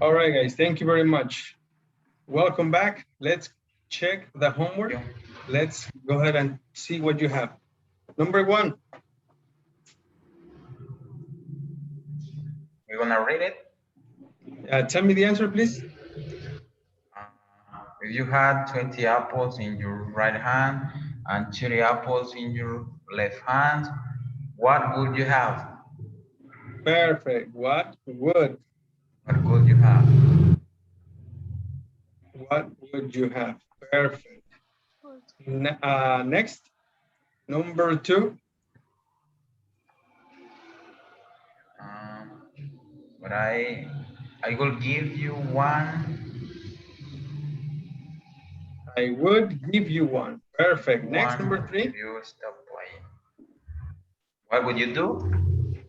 All right, guys, thank you very much. Welcome back. Let's check the homework. Let's go ahead and see what you have. Number one. We're gonna read it. Tell me the answer, please. If you had 20 apples in your right hand and 30 apples in your left hand, what would you have? Perfect. What would? What would you have? What would you have? Perfect. Next, number two. But I will give you one. I would give you one. Perfect. Next, One number three. if you stop playing. What would you do?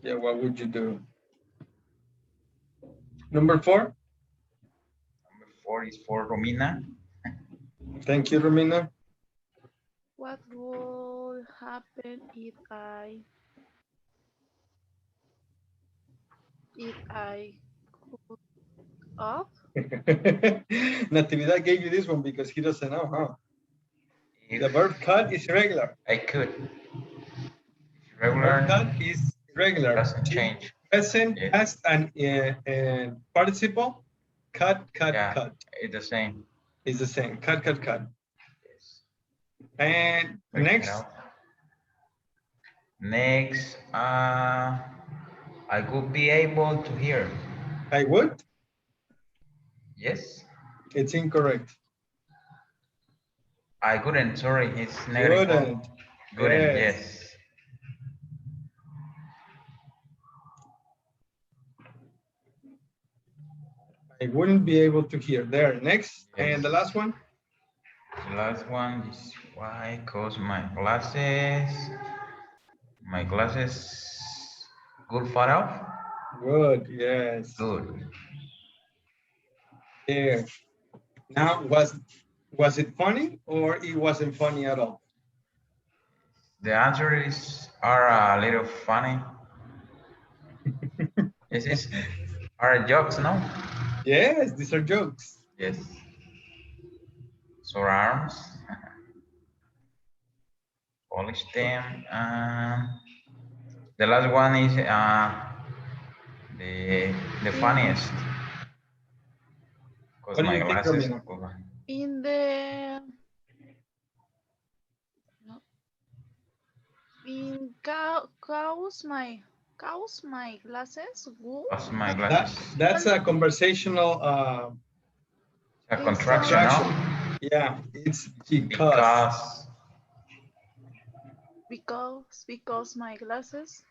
Yeah, what would you do? Number four. Number 4 is for Romina. Thank you, Romina. What would happen if I could up? Natividad gave you this one because he doesn't know, huh? If The verb cut is regular. I could. Verb cut is regular. Doesn't change. Present, past, and participle. Cut, cut, Yeah, cut. it's the same. It's the same. Cut, cut, cut. Yes. And next. Next, I could be able to hear. I would? Yes. It's incorrect. I couldn't, sorry, it's negative. Couldn't, yes. I wouldn't be able to hear. There, next. Yes. And the last one? The last one is why, cause my glasses good far off? Good, yes. Good. There. Now, was it funny or it wasn't funny at all? The answer are a little funny. This are jokes, no? Yes, these are jokes. Yes. Sore arms. Polish them. The last one is the funniest. Because my glasses. In the in cows my glasses wool. My glasses. That's a conversational a contraction. No? Yeah, it's because my glasses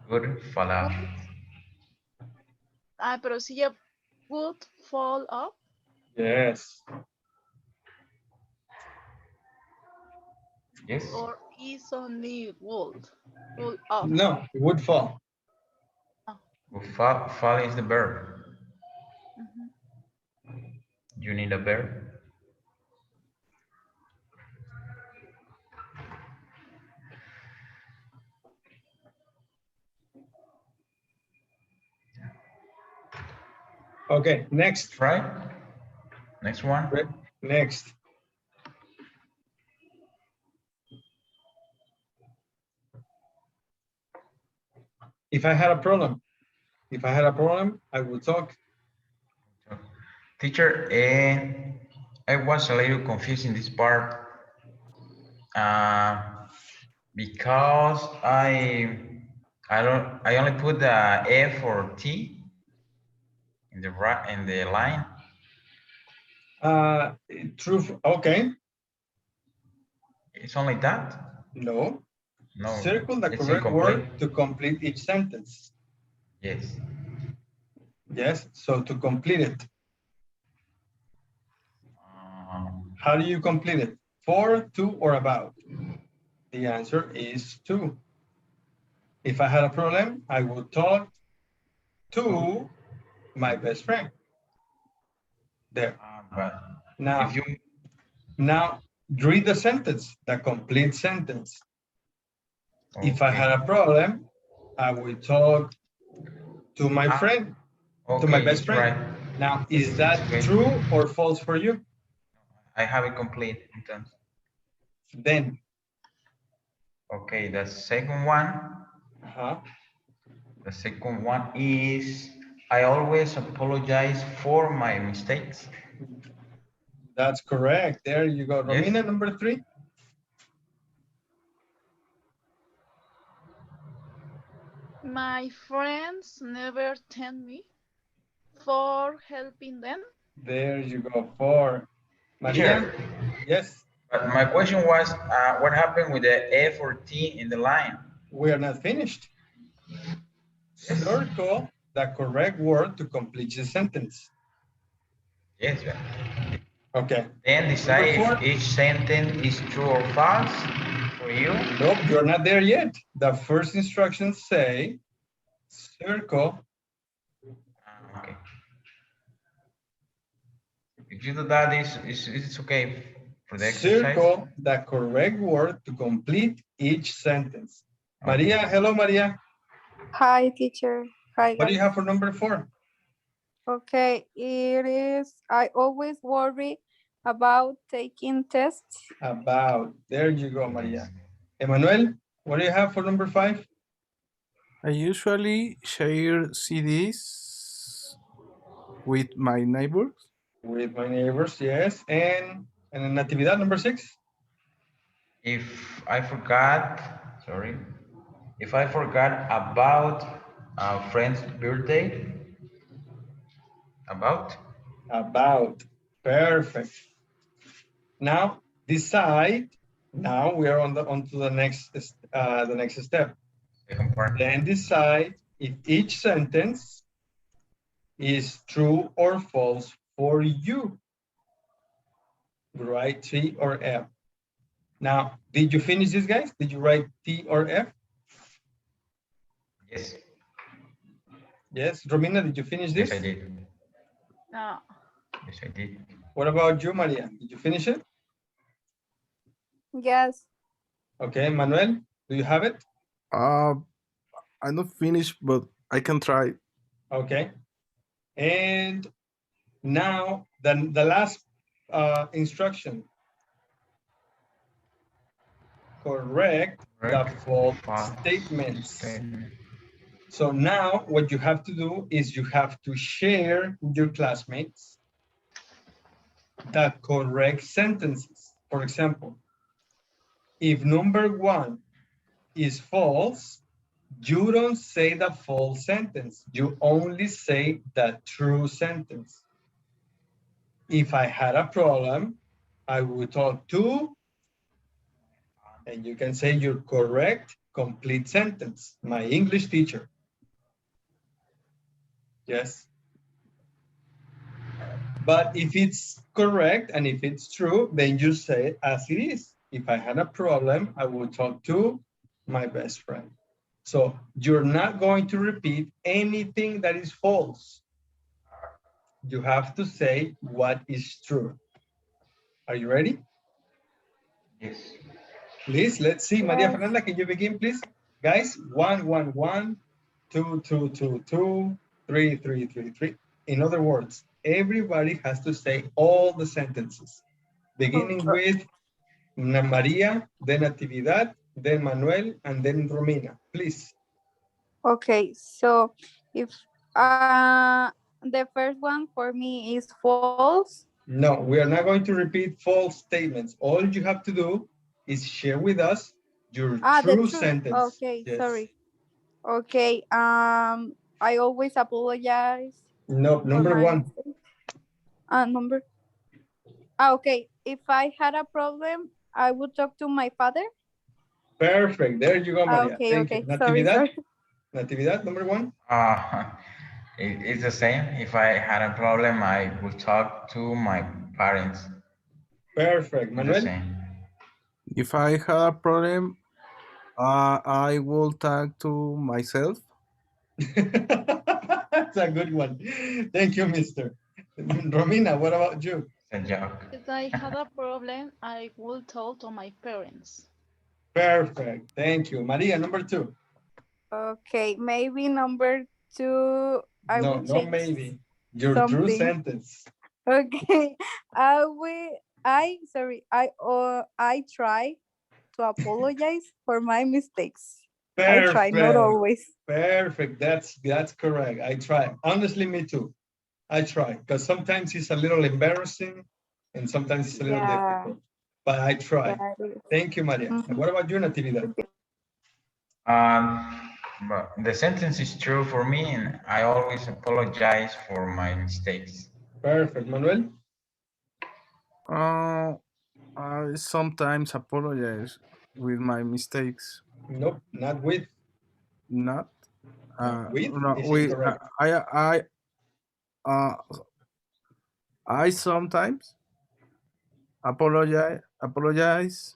would fall off. Pero si ya would fall off. Yes. Yes. Or is only would off. No, it would fall. Oh. Fall is the verb. You need a verb. Okay, next. Right? Next one. Next. If I had a problem, I would talk. Teacher, I was a little confused in this part because I only put the F or T in the line. True. Okay. It's only that? No. No. Circle the correct word to complete each sentence. Yes. Yes. So to complete it. How do you complete it? For, to, or about? The answer is to. If I had a problem, I would talk to my best friend. There. Now read the sentence, the complete sentence. Okay. If I had a problem, I would talk to my friend, to my Okay, best it's friend. right. Now, is that Okay. true or false for you? I have it complete. Entonces. Then, Okay, the second one. uh-huh. The second one is I always apologize for my mistakes. That's correct. There you go. Yes. Romina, number 3. My friends never thank me for helping them. There you go. 4. Maria, Teacher, yes, but my question was, what happened with the F or T in the line? we are not finished. Yes. Circle the correct word to complete the sentence. Yes. Okay. Then decide if each sentence is true or false for you. Nope, you're not there yet. The first instructions say circle. Okay. If you do that, it's okay for the exercise. Circle the correct word to complete each sentence. Okay. Maria, hello, Maria. Hi, teacher. Hi, What do you guys. have for number 4? Okay, it is, I always worry about taking tests. About. There you go, Maria. Emmanuel, what do you have for number 5? I usually share CDs with my neighbors. With my neighbors, yes. And in Natividad, number 6? If I forgot, sorry, if I forgot about a friend's birthday, about? About. Perfect. Now decide. Now we are onto the next step. Second part. Then decide if each sentence is true or false for you. Write T or F. Now, did you finish this, guys? Did you write T or F? Yes. Yes. Romina, did you finish this? Yes, I did. No. Yes, I did. What about you, Maria? Did you finish it? Yes. Okay, Manuel, do you have it? I'm not finished, but I can try. Okay. And now the last instruction. Correct the false statements. So now what you have to do is you have to share with your classmates the correct sentences. For example, if number 1 is false, you don't say the false sentence. You only say the true sentence. If I had a problem, I would talk to, and you can say your correct, complete sentence. My English teacher. Yes. But if it's correct and if it's true, then you say it as it is. If I had a problem, I would talk to my best friend. So you're not going to repeat anything that is false. You have to say what is true. Are you ready? Yes. Please, let's see. Maria Yes. Fernanda, can you begin, please? Guys, 1, 1, 1, 2, 2, 2, 2, 3, 3, 3, 3. In other words, everybody has to say all the sentences, beginning with Maria, then Natividad, then Manuel, and then Romina. Please. Okay, so if the first one for me is false. No, we are not going to repeat false statements. All you have to do is share with us your The true truth. sentence. Okay, Yes. sorry. Okay, I always apologize. No, for number my 1. mistake. Number. Okay, if I had a problem, I would talk to my father. Perfect. There you go, Maria. Okay, Thank okay. you. Sorry, Natividad? sorry. Natividad, number 1. It's the same. If I had a problem, I would talk to my parents. Perfect. It's the Manuel? same. If I had a problem, I will talk to myself. That's a good one. Thank you, mister. Romina, what about you? It's a joke. If I had a problem, I would talk to my parents. Perfect. Thank you. Maria, number 2. Okay, maybe number to, I No, will no, change maybe. Your true something. sentence. Okay, I try to apologize for my mistakes. I try, not Perfect. always. Perfect. That's correct. I try. Honestly, me too. I try because sometimes it's a little embarrassing and sometimes it's a little Yeah, difficult. But I try. yeah, it is. Thank you, Maria. And what about you, Natividad? But the sentence is true for me, and I always apologize for my mistakes. Perfect. Manuel? Uh, I sometimes apologize with my mistakes. Nope, not with. Not No, with no, is we incorrect. uh I sometimes apologize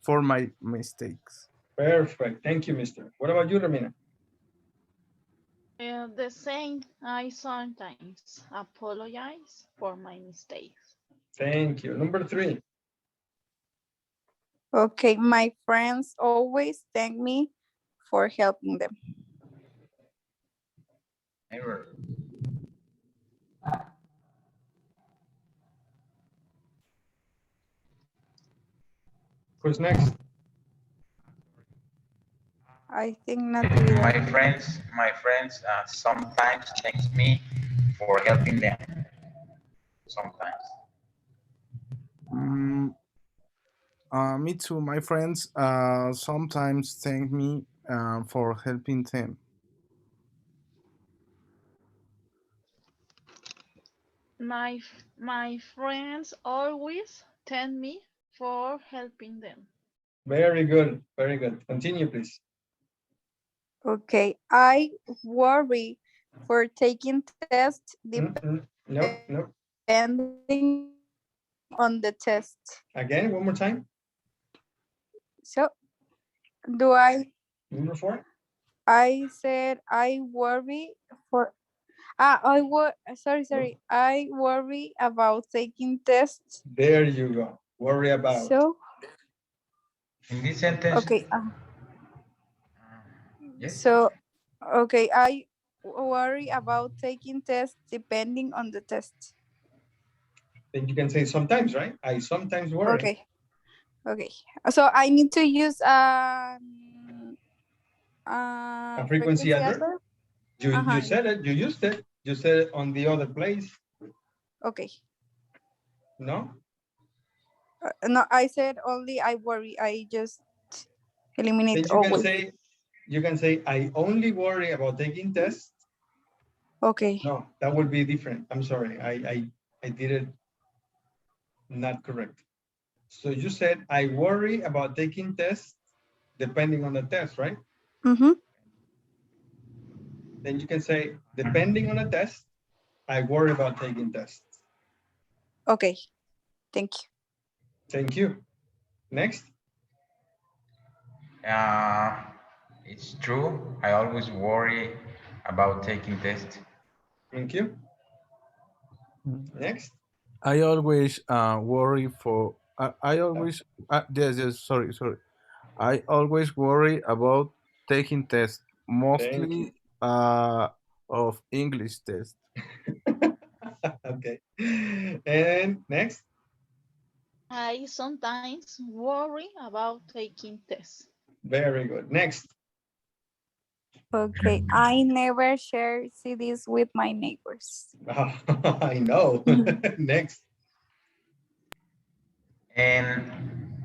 for my mistakes. Perfect. Thank you, mister. What about you, Ramina? The same. I sometimes apologize for my mistakes. Thank you. Number 3. Okay, my friends always thank me for helping them. Never. Who's next? I think Natividad. My friends sometimes thanks me for helping them. Sometimes. Mm, me too. My friends sometimes thank me for helping them. My friends always thank me for helping them. Very good. Very good. Continue, please. Okay, I worry for taking tests Nope, nope. depending on the test. Again, one more time. So, do Number 4. I said I worry for, sorry, I worry about taking tests. There you go. Worry about. So, In this sentence, okay, yes. so, okay, I worry about taking tests depending on the test. Then you can say sometimes, right? I sometimes worry. Okay, okay. So I need to use A frequency frequency adverb. adverb. You Yeah. said it. You used it. You said it on the other place. Okay. No? No, I said only I worry. I just eliminate Then always. you can say, I only worry about taking tests. Okay. No, that would be different. I'm sorry. I did it not correct. So you said, I worry about taking tests depending on the test, right? Mm-hmm. Then you can say, depending on the test, I worry about taking tests. Okay. Thank you. Thank you. Next. Uh, it's true. I always worry about taking tests. Thank you. Mm. Next. I always worry for. I always yes, sorry. I always worry about taking tests, Thank mostly you. of English tests. Okay. And next. I sometimes worry about taking tests. Very good. Next. Okay. I never share CDs with my neighbors. I know. Next. And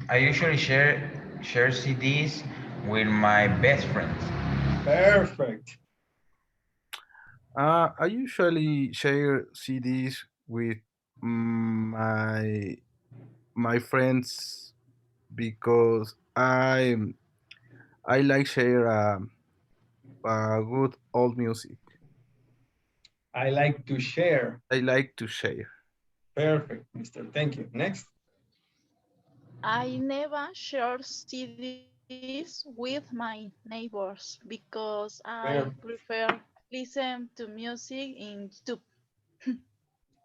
I usually share CDs with my best friends. Perfect. I usually share CDs with my friends because I like share good old music. I like to share. I like to share. Perfect, mister. Thank you. Next. I never share CDs with my neighbors because I Perfect. prefer listen to music in YouTube.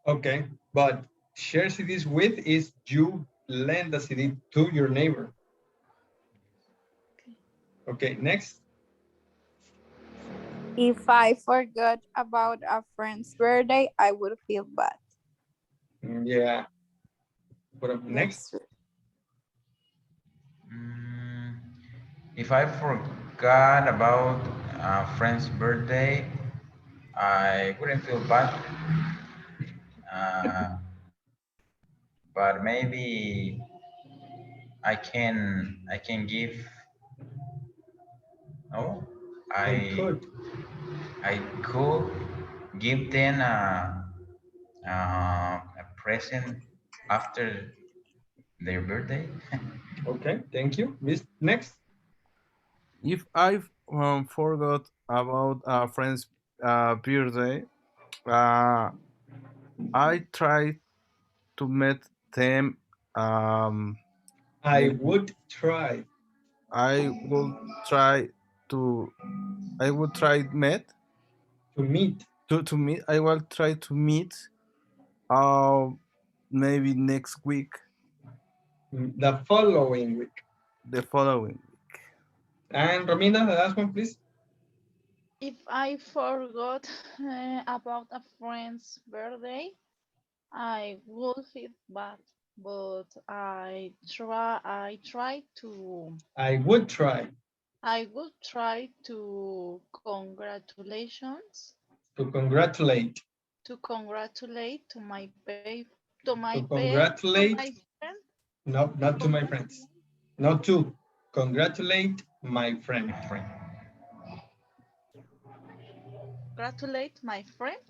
Okay. But share CDs with is you lend a CD to your neighbor. Okay. Next. If I forgot about a friend's birthday, I would feel bad. Yeah. What up next? That's Mm, if I forgot about a friend's birthday, I wouldn't feel bad. Uh, but maybe I can give no You I could. I could give them a present after their birthday. Okay, thank you. Next. If I forgot about a friend's birthday, uh, I try to meet them. Um, I maybe would try I will try to. I will try meet to meet to meet. I will try to meet. Uh, maybe next week, the following week. the following. And Romina, the last one, please. If I forgot about a friend's birthday, I would feel bad, but I would try I would try to congratulations to congratulate. to my to my To to congratulate, my friend no, not to my congrat- friends. Not to congratulate my friend. My friend. congratulate my friend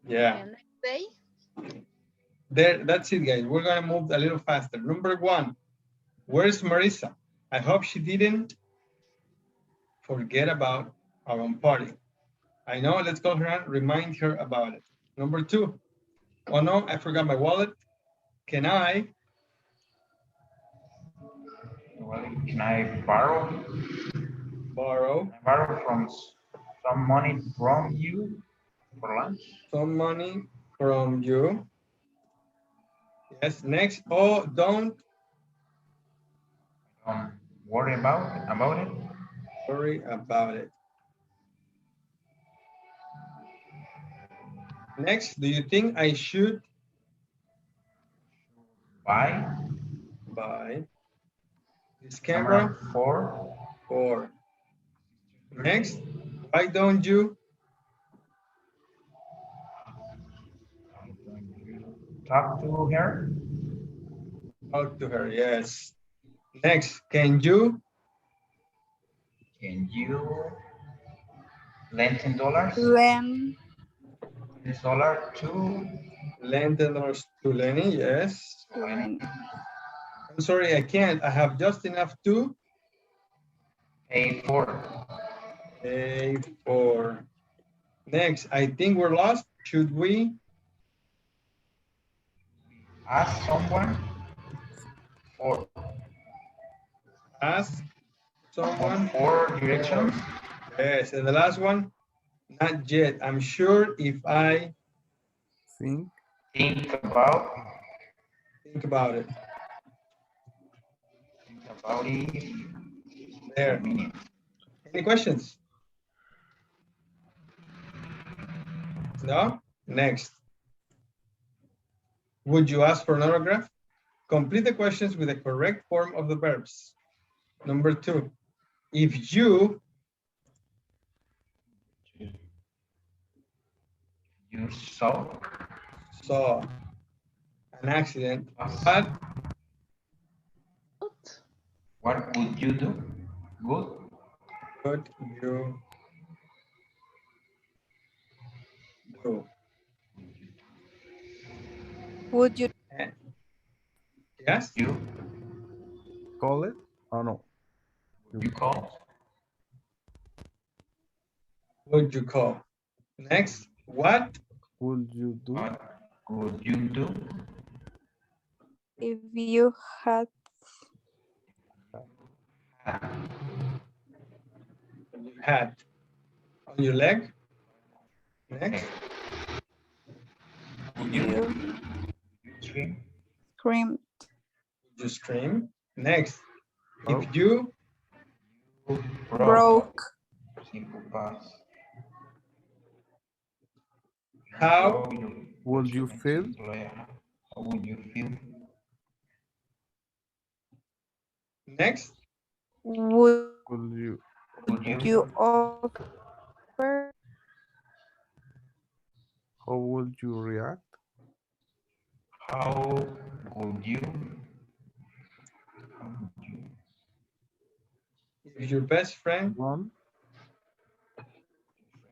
Yeah. next day. There, that's it, guys. We're gonna move a little faster. Number one, where's Marissa? I hope she didn't forget about our own party. I know, let's call her and remind her about it. Number two, oh no, I forgot my wallet. Can I Well, can I borrow? borrow Can I borrow some money from you for lunch? some money from you? Yes, next. Oh, don't Don't worry about it. worry about it. Next, do you think I should Buy buy this camera camera for or next, why don't you talk to her. talk to her? Yes. Next, can you Can you lend $10? when $10 to lend $10 to Lenny? Yes. Lenny. I'm sorry, I can't. I have just enough to Pay for pay for. Next, I think we're lost. Should we ask someone for ask someone? for directions. Yes. And the last one, not yet. I'm sure if I Think Think about think about it. it. There. Any questions? No? Next. Would you ask for an autograph? Complete the questions with the correct form of the verbs. Number two, if you You saw saw an accident, But what would you do? Good. what would you do? would you Eh, Yes? You call it? Oh no. you call. Would you call? Next, what Would you do? What would you do? if you had you had on your leg? Next, Would you you scream? screamed would you scream? Next, Oh. if you Broke. broke Simple past. How would you feel? How would you feel? next? Would Would you Would you you? offer? how would you react? How would you? How would you? If your best friend One,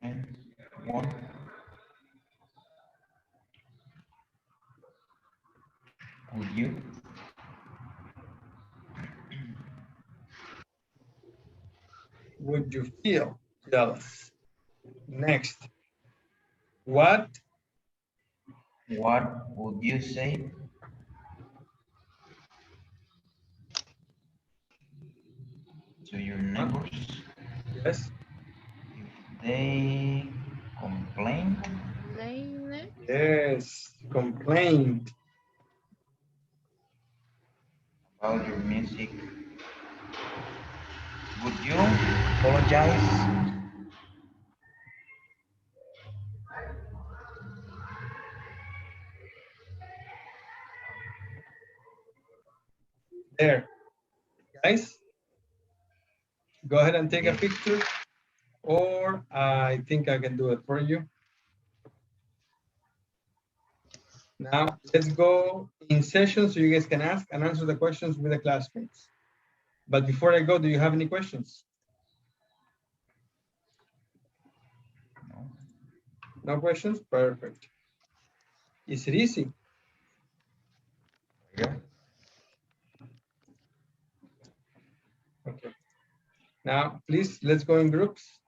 And one. Would you? would you feel jealous? Next, what What would you say to your neighbors yes, if they complain Lane. yes, complained? about your music? Would you apologize? There, guys, go ahead and take a Yes. picture, or I think I can do it for you. Now, let's go in session so you guys can ask and answer the questions with the classmates. But before I go, do you have any questions? No. No questions? Perfect. Is it easy? Yeah. Okay. Now, please, let's go in groups.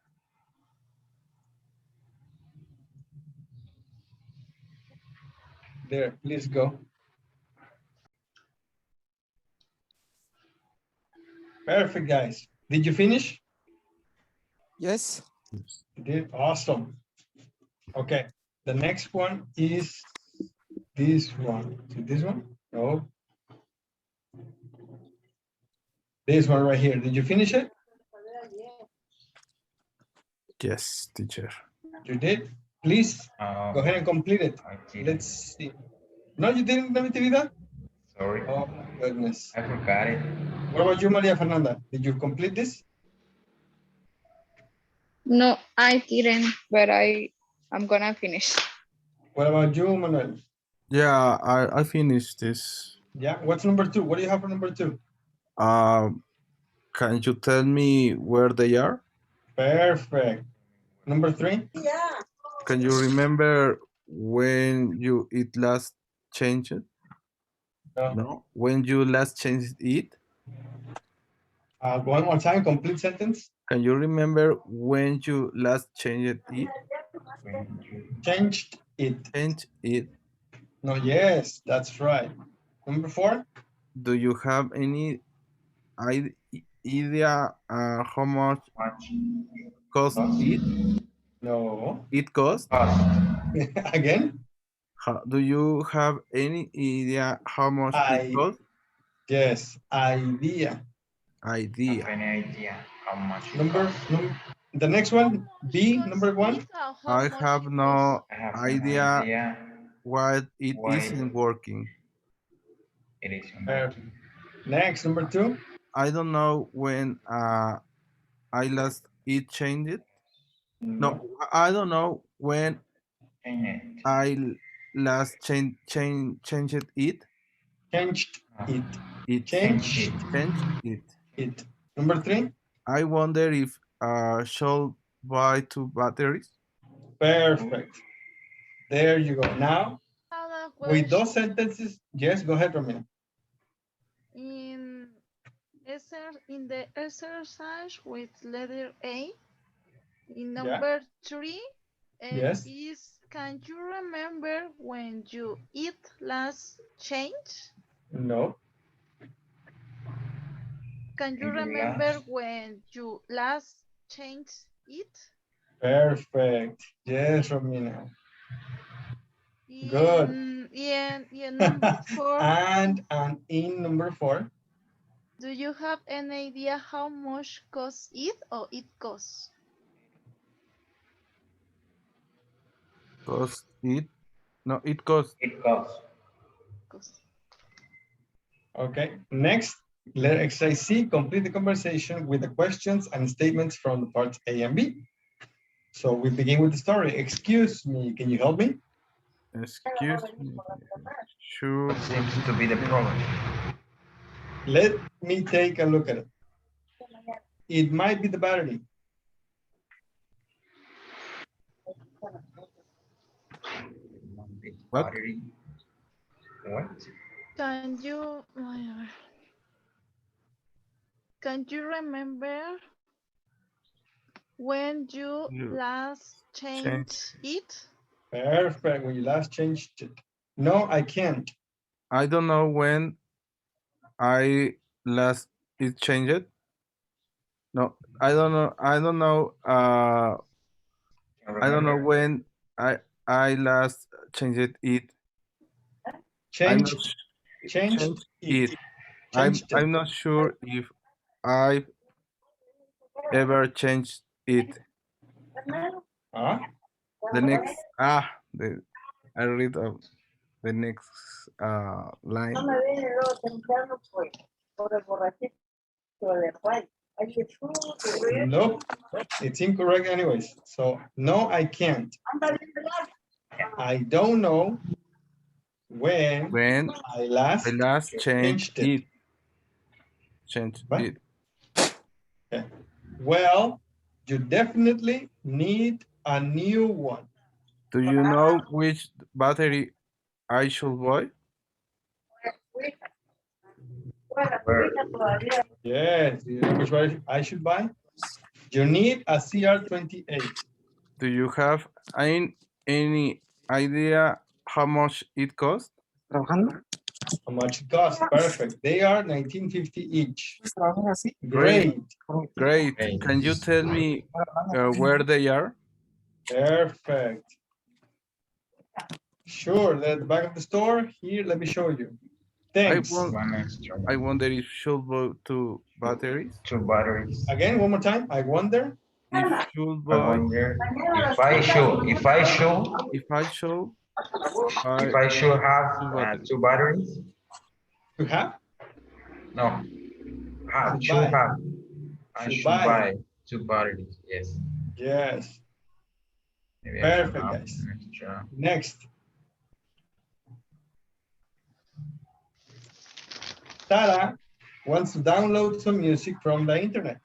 There, please go. Perfect, guys. Did you finish? Yes. You did. Awesome. Okay. The next one is this one. See this one? No. This one right here. Did you finish it? yes, teacher. You did? Please go ahead and complete it. I didn't. Let's see. No, you didn't, Natividad? Sorry. Oh my goodness. I forgot it. What about you, Maria Fernanda? Did you complete this? No, I didn't, but I'm gonna finish. What about you, Manuel? Yeah, I finished this. Yeah. What's number 2? What do you have for number 2? Can you tell me where they are? Perfect. Number 3? Can you remember when you it last changed? No. No, when you last changed it? One more time, complete sentence. Can you remember when you last changed it? When you Changed it. Change it. No, yes, that's right. Number 4? Do you have any idea how much watch cost it? No. It cost? cost Again? Do you have any idea how much it cost? Yes, idea. Idea. have any idea how much it Number, costs? the next one, B, number 1. I have no I have idea no idea why it why isn't working. it is working. Next, number 2. I don't know when I last it changed. No, I don't know when Change it. I last changed it. Changed it. It Changed changed it. it. Number 3. I wonder if should buy 2 batteries. Perfect. There you go. Now, Other with those question. sentences, yes, go ahead, Romina. In the exercise with letter A, in number 3, Yes. is can you remember when you eat last change? No. Can you When you remember last- when you last changed it? Perfect. Yes, Romina. Good. In number 4, And in number 4, do you have an idea how much costs it or it costs? Cost it. No, it costs. It costs. Okay, next, let exercise C, complete the conversation with the questions and statements from the parts A and B. So we begin with the story. Excuse me, can you help me? Excuse me. Sure. What seems to be the problem? Let me take a look at it. It might be the battery. What? Battery. What? Can you remember when you You last changed it? Perfect, when you last changed it. No, I can't. I don't know when I last it changed. No, I don't know. I don't know. I don't know when I last changed it. I'm not Changed it. I'm not sure if I ever changed it. Huh? The next I read the next line. Nope, it's incorrect anyways. So no, I can't. I don't know when I last changed it. What? Okay. Well, you definitely need a new one. Do you know which battery I should buy? Yes, you know which one I should buy? You need a CR28. Do you have any idea how much it costs? How much it costs? Perfect. They are 1950 each. Great. Great. Can you tell me where they are? Perfect. Sure, they're at the back of the store. Here, let me show you. Thanks. I wonder if should buy two batteries. Two batteries. Again, one more time. I wonder. If should I buy. wonder if I should have two batteries. You have? No. I should buy two batteries. Yes. Yes. Maybe Perfect, guys. Next. Tara wants to download some music from the internet.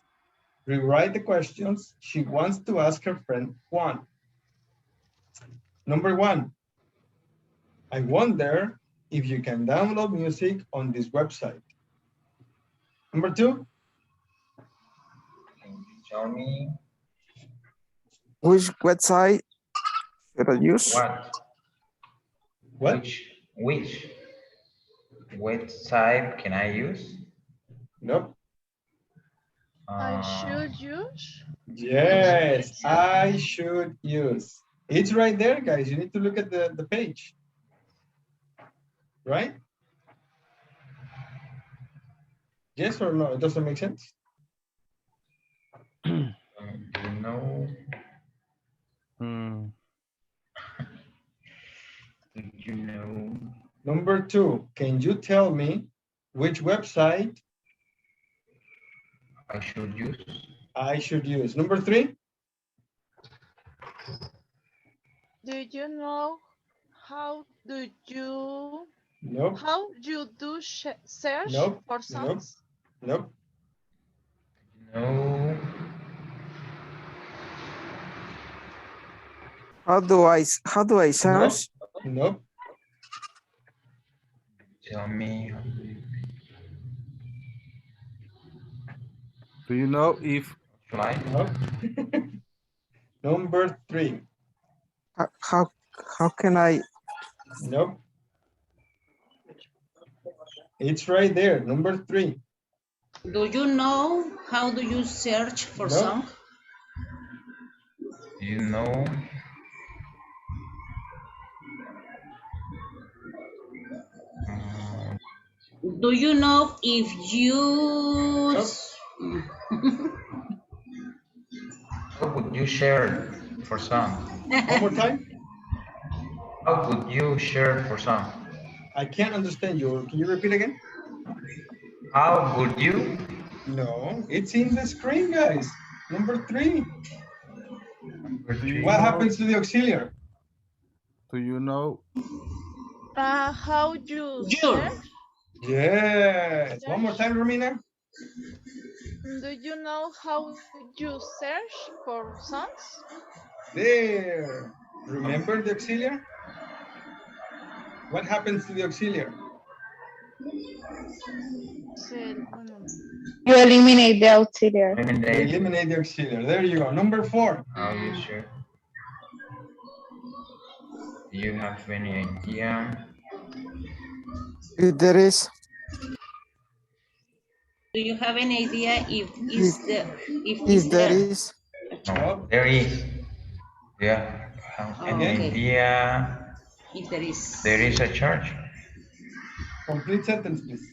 Rewrite the questions she wants to ask her friend Juan. Number 1. I wonder if you can download music on this website. Number 2. Can you tell me Which website should I use? What? Which website can I use? Nope. I should use? Yes, I should use. It's right there, guys. You need to look at the page. Right? Yes or no? It doesn't make sense? No. You know. Number 2, can you tell me which website I should use? I should use? Number 3. Do you know how do you Nope. how you do search Nope. for songs? Nope. No. How do I search? Nope. Tell me. Do you know if Nope. Number 3. How can I? Nope. It's right there. Number 3. Do you know how do you search for song? Do you know? Do you know if you? How would you share for song? One more time. How would you search for some? I can't understand you. Can you repeat again? How would you? No, it's in the screen, guys. Number 3. Do you What know? happens to the auxiliary? Do you know? How you Your. search? Yes. One more time, Romina. Do you know how you search for songs? There. Remember the auxiliary? What happens to the auxiliary? You eliminate the auxiliary. You eliminate the auxiliary. There you go. Number 4. How you search? Do you have any idea? If there is, Do you have any idea if if there is, No, there is. Yeah. Have any Okay. idea? If there is. There is a charge. Complete sentence, please.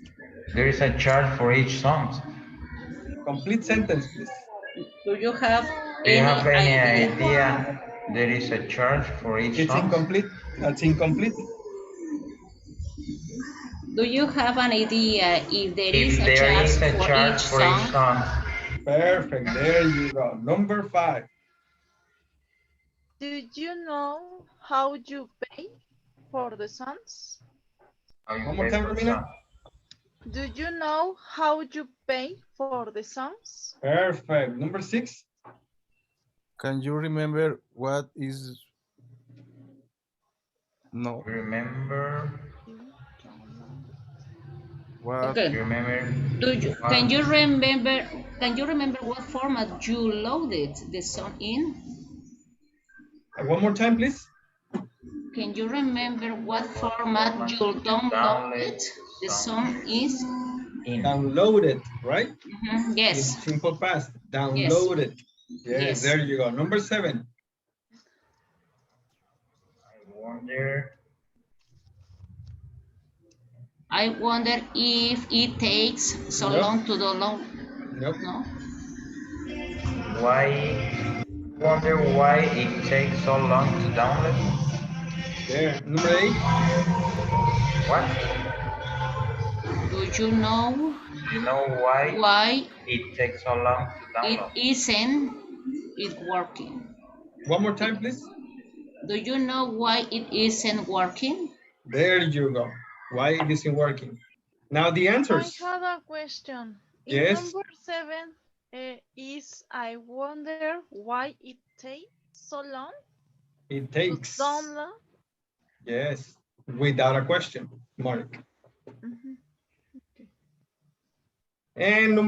There is a charge for each song. Complete sentence, please. Do you have Do you any have any idea? idea? There is a charge for each It's song. incomplete. That's incomplete. Do you have an idea if there is If a there charge is a for charge each for each song? song. Perfect. There you go. Number 5. Do you know how you pay for the songs? How you One more pay time, for the Romina. song. Do you know how you pay for the songs? Perfect. Number 6. Can you remember what is? No. Remember? What? Okay. Remember? Can you remember? Can you remember what format you loaded the song in? One more time, please. Can you remember what format you downloaded the song is? Downloaded, right? In Yes. simple past. Downloaded. Yes, Yes. there you go. Number 7. I wonder if it takes so Nope. long to download. Nope. No. Wonder why it takes so long to download? There. Number 8. What? Do you know You know why why it takes so long to it download? isn't working? One more time, please. Do you know why it isn't working? There you go. Why it isn't working. Now the answers. I have a question. In Yes. number 7 is I wonder why it takes so long It to takes. download. Yes. Without a question mark. And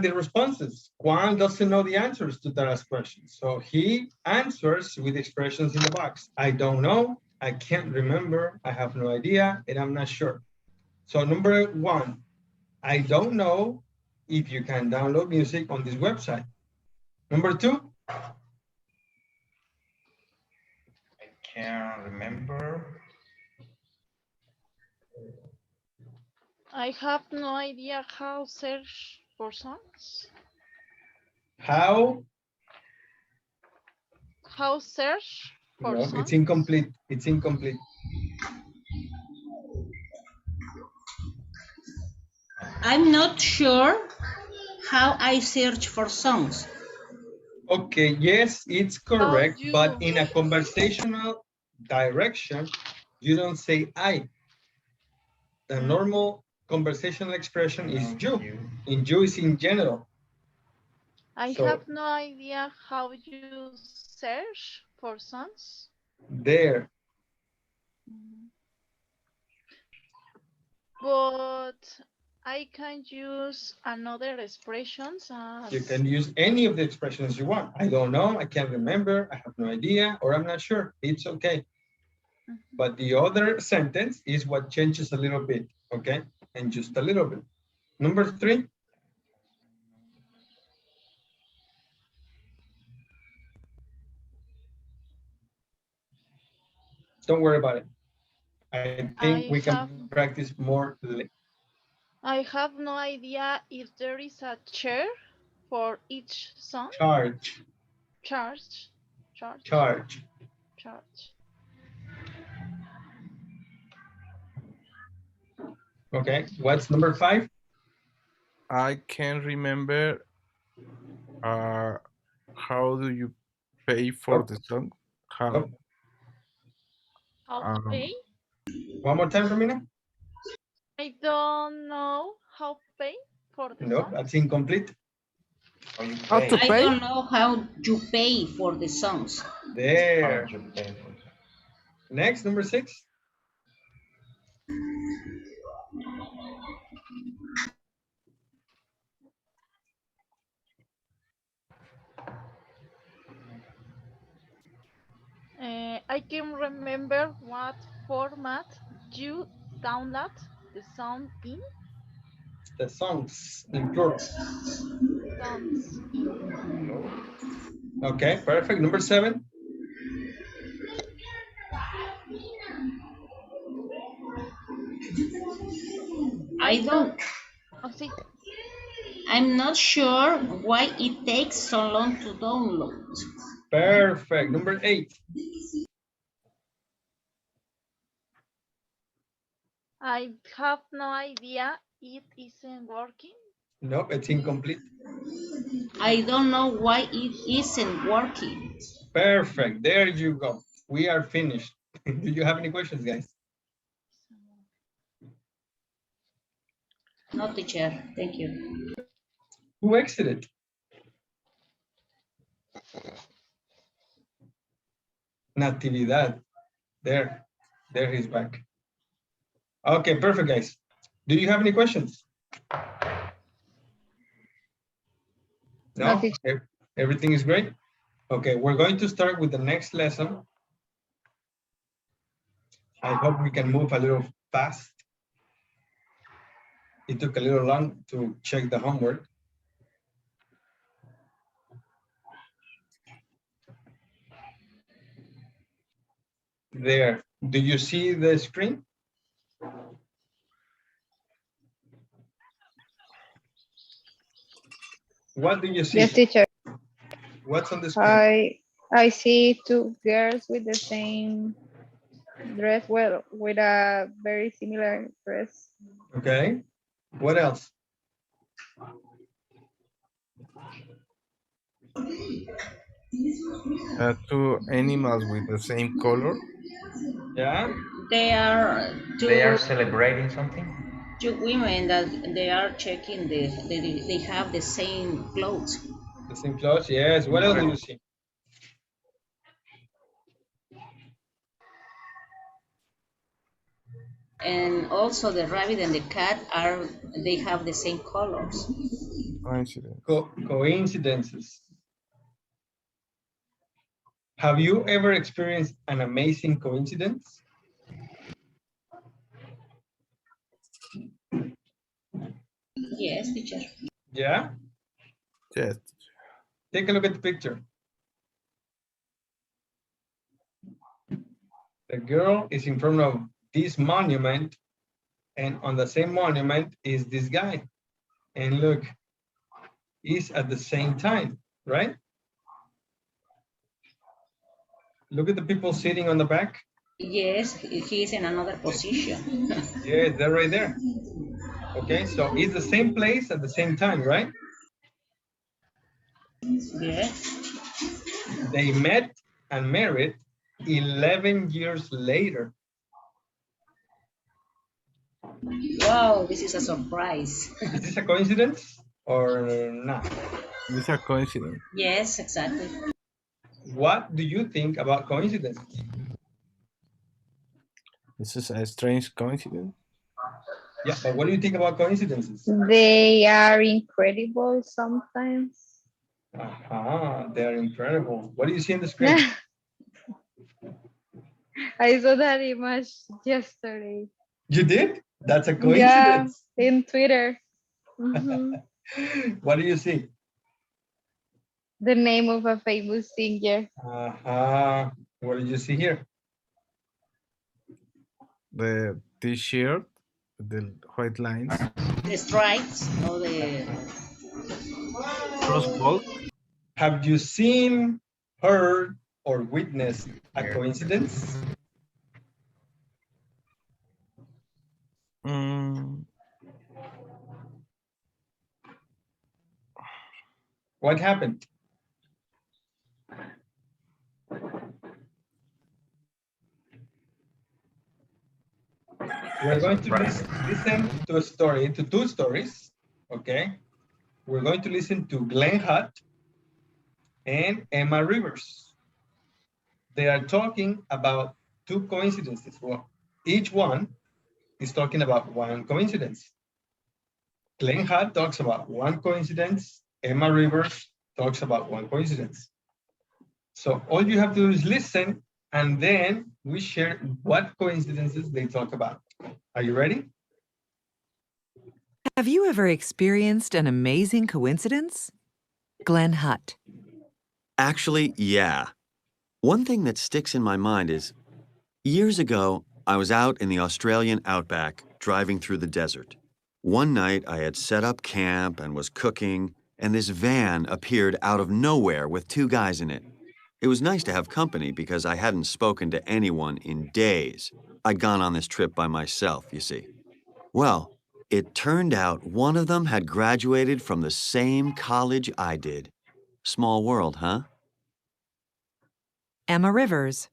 the responses. Juan doesn't know the answers to Tara's questions. So he answers with expressions in the box. I don't know, I can't remember, I have no idea, and I'm not sure. So number 1, I don't know if you can download music on this website. Number 2. I can't remember. I have no idea how search for songs. How? How search for No, songs? it's incomplete. It's incomplete. I'm not sure how I search for songs. Okay, yes, it's correct, you- but in a conversational direction, you don't say I. The normal conversational expression is you. In you is in general. I So- have no idea how you search for songs. There. But I can use another expressions as You can use any of the expressions you want. I don't know, I can't remember, I have no idea, or I'm not sure. It's okay. But the other sentence is what changes a little bit, okay? And just a little bit. Number 3. Don't worry about it. I think we can practice more later. I have no idea if there is a chair for each song. Charge. Charge. Charge. Charge. Charge. Okay, what's number 5? I can't remember. How do you pay for the song? How? Oh, How to pay? one more time, Romina? I don't know how to pay for the Nope, song. that's incomplete. How to I pay? don't know how you pay for the songs. There. Next, number 6. I can remember what format you download the song in. The songs in plural. Songs in. Okay, perfect. Number 7. I don't. Oh, sí. I'm not sure why it takes so long to download. Perfect. Number 8. I have no idea. It isn't working. Nope, it's incomplete. I don't know why it isn't working. Perfect. There you go. We are finished. Do you have any questions, guys? No, teacher. Thank you. Who exited? Natividad. There he's back. Okay, perfect, guys. Do you have any questions? No, No? teacher. Everything is great? Okay, we're going to start with the next lesson. I hope we can move a little fast. It took a little long to check the homework. There. Do you see the screen? What do you see? Yes, teacher. What's on the screen? I see two girls with the same dress, well, with a very similar dress. Okay. What else? Two animals with the same color. Yeah. They are They are celebrating something? two women that they are checking they have the same clothes. The same clothes. Yes. What else do you see? And also the rabbit and the cat they have the same colors. Coincidence. Coincidences. Have you ever experienced an amazing coincidence? Yes, teacher. Yeah. Yes. Take a look at the picture. The girl is in front of this monument, and on the same monument is this guy. And look, he's at the same time, right? Look at the people sitting on the back. Yes, he is in another position. Yeah, they're right there. Okay, so it's the same place at the same time, right? Yes. They met and married 11 years later. Wow, this is a surprise. Is this a coincidence or not? It's a coincidence. Yes, exactly. What do you think about coincidences? This is a strange coincidence. Yeah, but what do you think about coincidences? They are incredible sometimes. They're incredible. What do you see on the screen? I saw that image yesterday. You did? That's a Yeah, coincidence. in Twitter. Mhm. What do you see? The name of a famous singer. What did you see here? The T-shirt, the white lines, The stripes or the crosswalk. Have you seen, heard, or witnessed a coincidence? What happened? We're going to listen to a story, to two stories, okay? We're going to listen to Glenn Hutt and Emma Rivers. They are talking about two coincidences. Well, each one is talking about one coincidence. Glenn Hutt talks about one coincidence. Emma Rivers talks about one coincidence. So all you have to do is listen, and then we share what coincidences they talk about. Are you ready? Have you ever experienced an amazing coincidence? Glenn Hutt. Actually, yeah. One thing that sticks in my mind is, years ago, I was out in the Australian outback, driving through the desert. One night, I had set up camp and was cooking, and this van appeared out of nowhere with two guys in it. It was nice to have company because I hadn't spoken to anyone in days. I'd gone on this trip by myself, you see. Well, it turned out one of them had graduated from the same college I did. Small world, huh? Emma Rivers.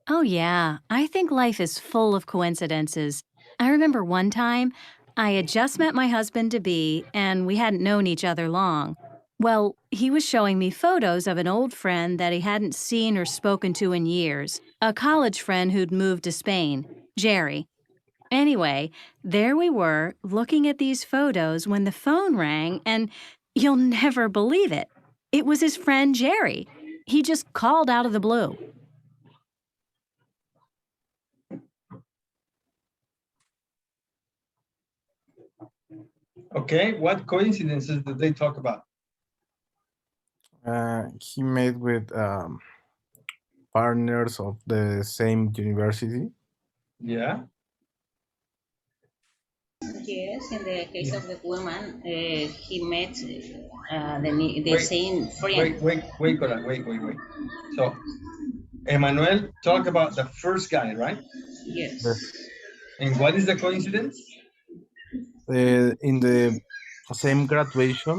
Oh, yeah. I think life is full of coincidences. I remember one time, I had just met my husband-to-be, and we hadn't known each other long. Well, he was showing me photos of an old friend that he hadn't seen or spoken to in years, a college friend who'd moved to Spain, Jerry. Anyway, there we were, looking at these photos when the phone rang, and you'll never believe it. It was his friend Jerry. He just called out of the blue. Okay, what coincidences did they talk about? He met with partners of the same university. Yeah. Yes, in the case of the woman, he met the same friend. Wait. So, Emmanuel talked about the first guy, right? Yes. And what is the coincidence? In the same graduation.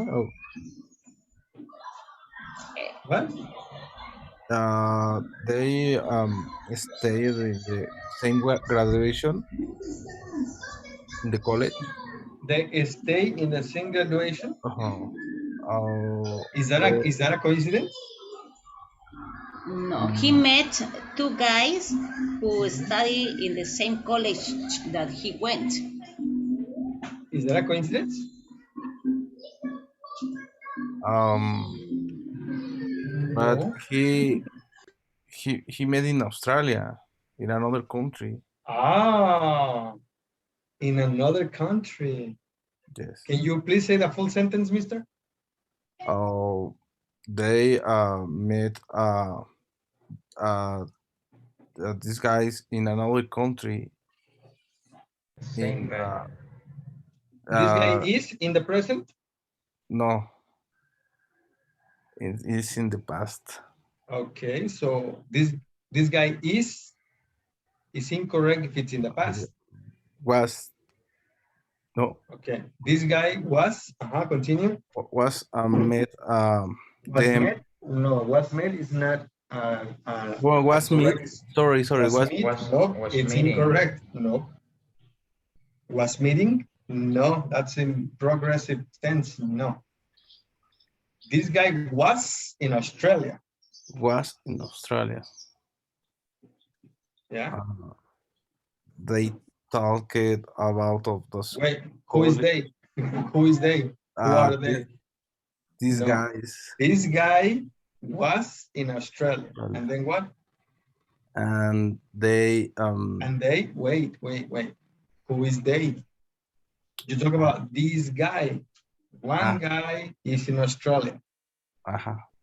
What? They stayed in the same graduation in the college. They stay in the same graduation? Is that a coincidence? No, he met two guys who study in the same college that he went. Is that a coincidence? But No. he met in Australia, in another country. In another country. Yes. Can you please say the full sentence, mister? They met these guys in another country. Same This guy is in the present? No. It's in the past. Okay, so this guy is incorrect if it's in the past. Was. No. Okay, this guy was, continue. Was met Was them. met? No, was met is not Well, was meet. Sorry. Was meet? No, it's meeting. Incorrect. No. Was meeting? No, that's in progressive tense. No. This guy was in Australia. Was in Australia. Yeah. They talked about of those. Wait, who is they? Who is they? Who are they? These guys. This guy was in Australia. And then what? And they And they wait. Who is they? You talk about this guy. One guy is in Australia.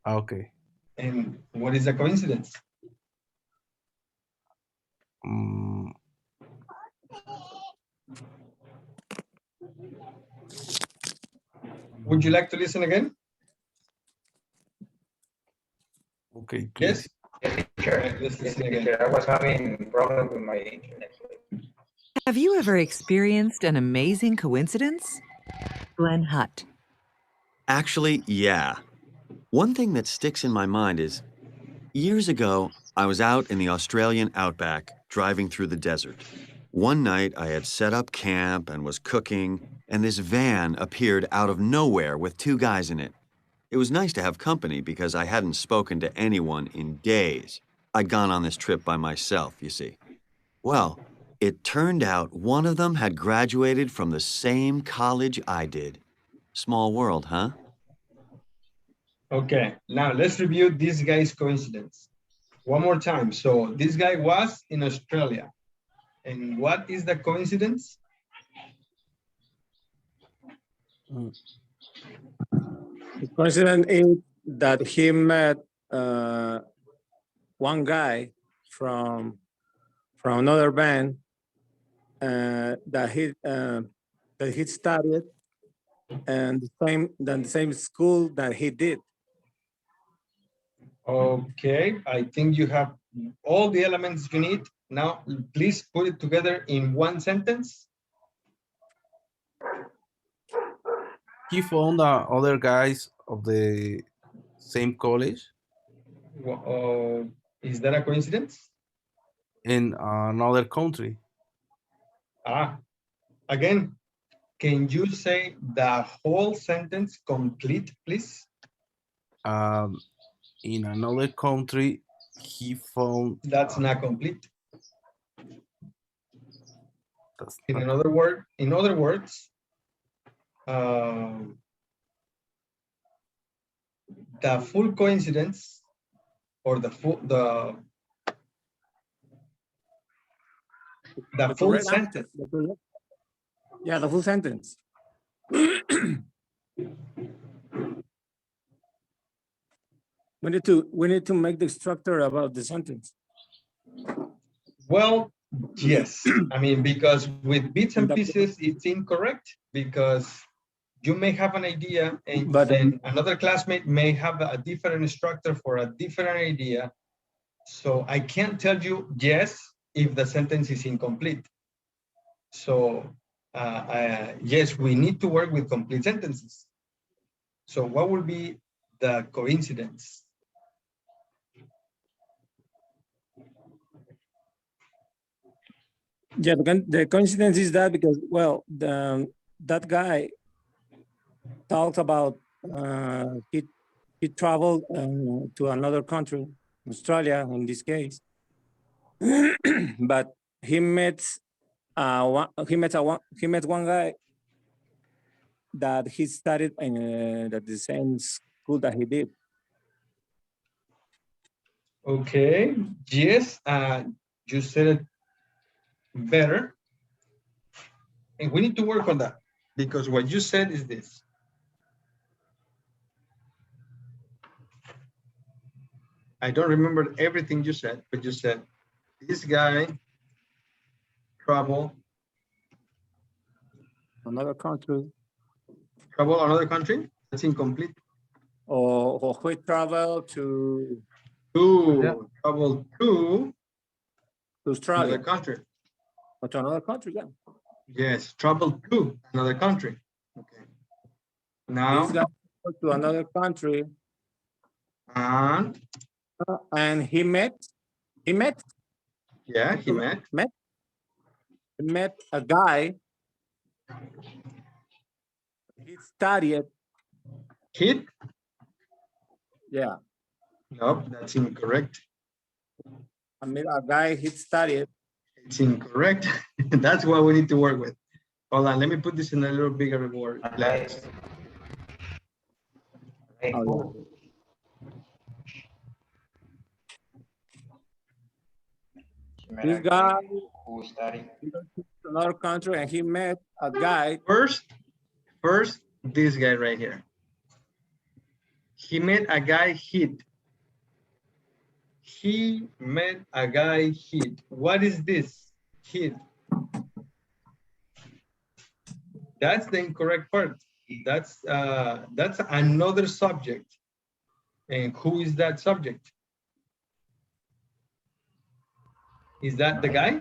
Okay. And what is the coincidence? Would you like to listen again? Okay, please. Yes? Sure. Let's listen again. I was having problems with my internet. Have you ever experienced an amazing coincidence? Glenn Hutt. Actually, yeah. One thing that sticks in my mind is, years ago, I was out in the Australian outback, driving through the desert. One night, I had set up camp and was cooking, and this van appeared out of nowhere with 2 guys in it. It was nice to have company because I hadn't spoken to anyone in days. I'd gone on this trip by myself, you see. Well, it turned out one of them had graduated from the same college I did. Small world, huh? Okay, now let's review this guy's coincidence. One more time. So this guy was in Australia. And what is the coincidence? The coincidence is that he met one guy from another band that he studied and the same school that he did. Okay, I think you have all the elements you need. Now, please put it together in one sentence. He found other guys of the same college Is that a coincidence? in another country. Again, can you say the whole sentence complete, please? In another country, he found. That's not complete. In other words, the full coincidence or the full sentence. Yeah, the full sentence. We need to make the structure about the sentence. Well, yes. I mean, because with bits and pieces, it's incorrect because you may have an idea and then another classmate may have a different structure for a different idea. So I can't tell you yes if the sentence is incomplete. So yes, we need to work with complete sentences. So what will be the coincidence? Yeah, the coincidence is that because, well, that guy talked about he traveled to another country, Australia in this case, but he met one guy that he studied in the same school that he did. Okay, yes, you said it better. And we need to work on that because what you said is this. I don't remember everything you said, but you said this guy traveled another country. Travel another country? That's incomplete. Or we travel to travel to Australia. Another country. Or to another country, yeah. Yes, travel to another country. Okay. Now this guy goes to another country and he met a guy. He studied. Yeah. Nope, that's incorrect. I met a guy he studied. It's incorrect. That's what we need to work with. Hold on, let me put this in a little bigger word. This guy who studied in another country and he met a guy. First, this guy right here. He met a guy hit. He met a guy hit. What is this? Hit. That's the incorrect part. That's another subject. And who is that subject? Is that the guy?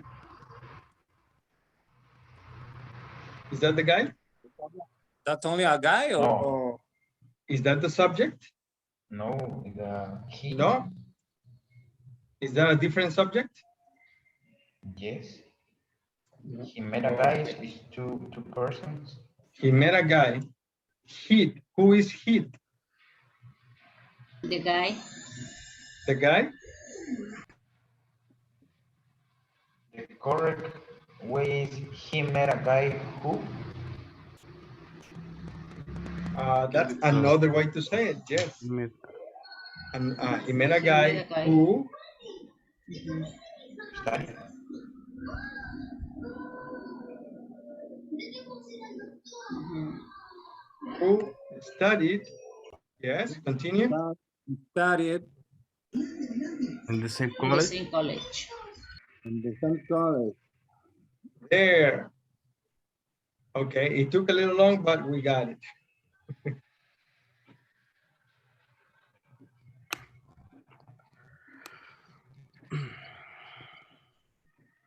Is that the guy? That's only a guy or? Is that the subject? No, he. No? Is that a different subject? Yes. He met a guy. It's two persons. He met a guy. Hit. Who is hit? The guy. The guy? The correct way is he met a guy who. That's another way to say it, yes. And he met a guy who Studied. who studied. Yes, continue. Studied in the same In the college. same college. in the same college. There. Okay, it took a little long, but we got it.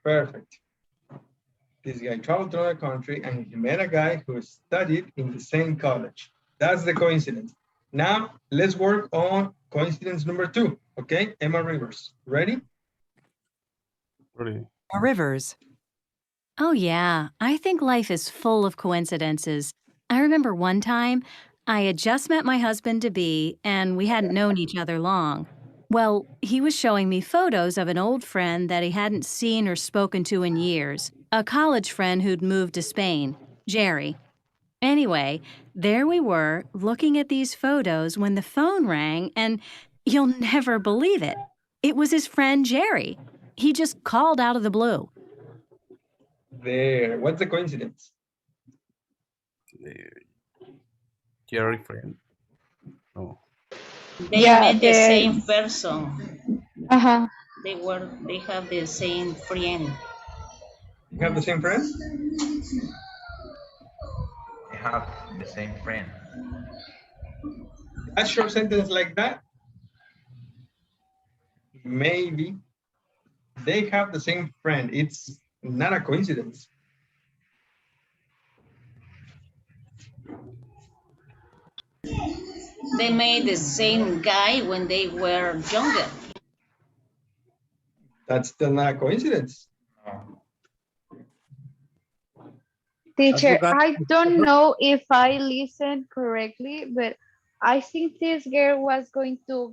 Perfect. This guy traveled to another country and he met a guy who studied in the same college. That's the coincidence. Now, let's work on coincidence number 2. Okay, Emma Rivers, ready? Ready. Rivers. Oh, yeah. I think life is full of coincidences. I remember one time I had just met my husband-to-be, and we hadn't known each other long. Well, he was showing me photos of an old friend that he hadn't seen or spoken to in years, a college friend who'd moved to Spain, Jerry. Anyway, there we were, looking at these photos when the phone rang, and you'll never believe it. It was his friend Jerry. He just called out of the blue. There. What's the coincidence? Jerry friend. No. They met the same person. Uh-huh. They have the same friend. You have the same friend? They have the same friend. A short sentence like that? Maybe. They have the same friend. It's not a coincidence. They made the same guy when they were younger. That's still not a coincidence. Teacher, I don't know if I listened correctly, but I think this girl was going to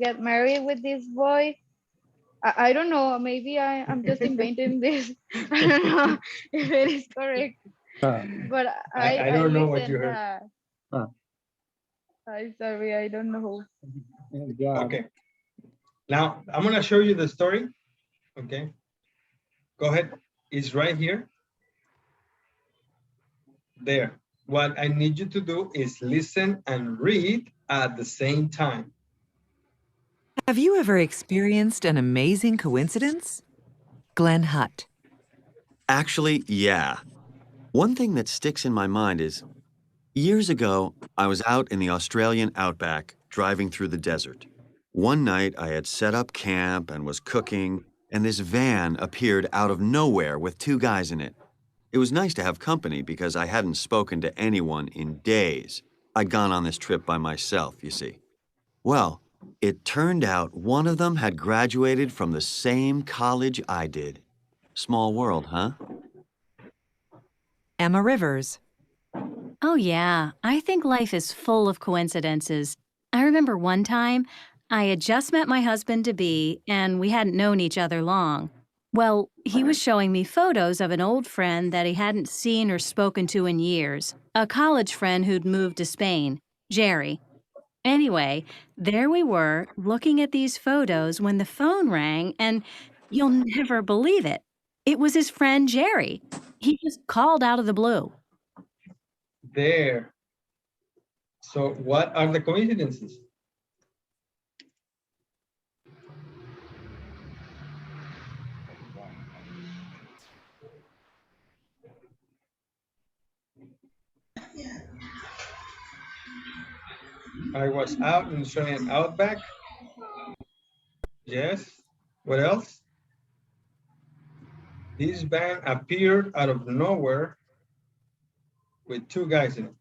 get married with this boy. I don't know. Maybe I'm just inventing this. I don't know if it is correct. But I don't know what you heard. I'm sorry, I don't know. Okay. Now, I'm going to show you the story. Okay. Go ahead. It's right here. There. What I need you to do is listen and read at the same time. Have you ever experienced an amazing coincidence? Glenn Hutt. Actually, yeah. One thing that sticks in my mind is, years ago, I was out in the Australian outback, driving through the desert. One night, I had set up camp and was cooking, and this van appeared out of nowhere with 2 guys in it. It was nice to have company because I hadn't spoken to anyone in days. I'd gone on this trip by myself, you see. Well, it turned out one of them had graduated from the same college I did. Small world, huh? Emma Rivers. Oh, yeah. I think life is full of coincidences. I remember one time I had just met my husband-to-be, and we hadn't known each other long. Well, he was showing me photos of an old friend that he hadn't seen or spoken to in years, a college friend who'd moved to Spain, Jerry. Anyway, there we were, looking at these photos when the phone rang, and you'll never believe it. It was his friend Jerry. He just called out of the blue. There. So what are the coincidences? I was out in the Australian outback. Yes. What else? This van appeared out of nowhere with 2 guys in it.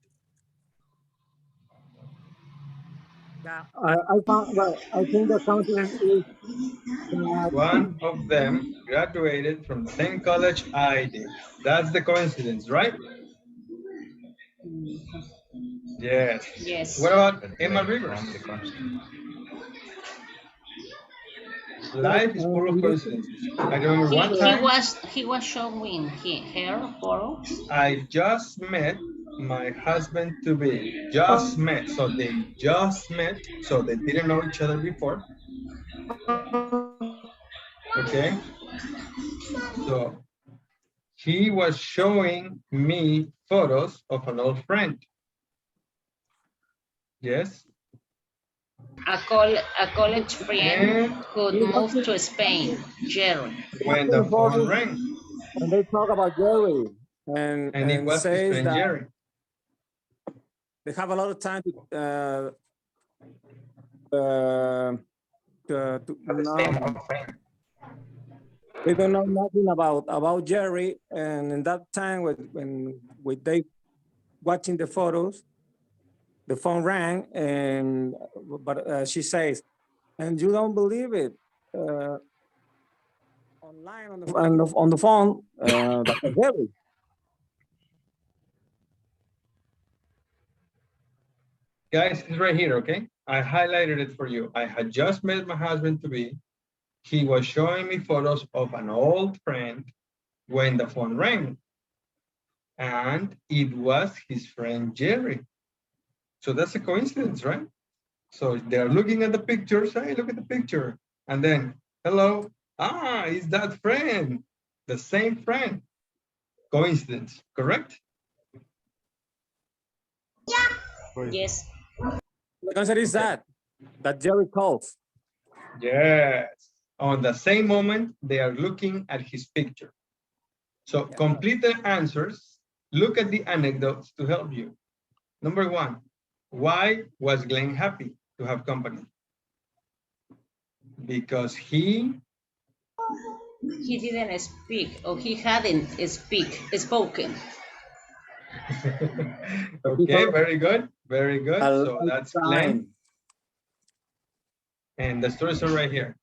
I found, well, I think the coincidence is that One of them graduated from the same college I did. That's the coincidence, right? Yes. Yes. What about But Emma later Rivers? on the constant. yes, Life is full of in this, coincidences. I remember He, one he time was he was showing her photos. I just met my husband to be. Just met. So they just met. So they didn't know each other before. Okay. So he was showing me photos of an old friend. Yes. A college friend And who moved to Spain, Jerry. when the phone rang, and they talk about Jerry and it and was his says friend that Jerry. they have a lot of time to no, they don't know nothing about Jerry. And in that time, when they watching the photos, the phone rang, and but she says, and you don't believe it. Online on the phone, that was Jerry. Guys, it's right here, okay? I highlighted it for you. I had just met my husband to be. He was showing me photos of an old friend when the phone rang. And it was his friend Jerry. So that's a coincidence, right? So they're looking at the pictures. Hey, look at the picture. And then, hello. Ah, it's that friend. The same friend. Coincidence, correct? Yes. The answer is that Jerry calls. Yes. On the same moment, they are looking at his picture. So complete the answers. Look at the anecdotes to help you. Number one, why was Glenn happy to have company? Because he didn't speak, or he hadn't spoken. Okay, very good. Very good. So that's Glenn. Time. And the stories are right here.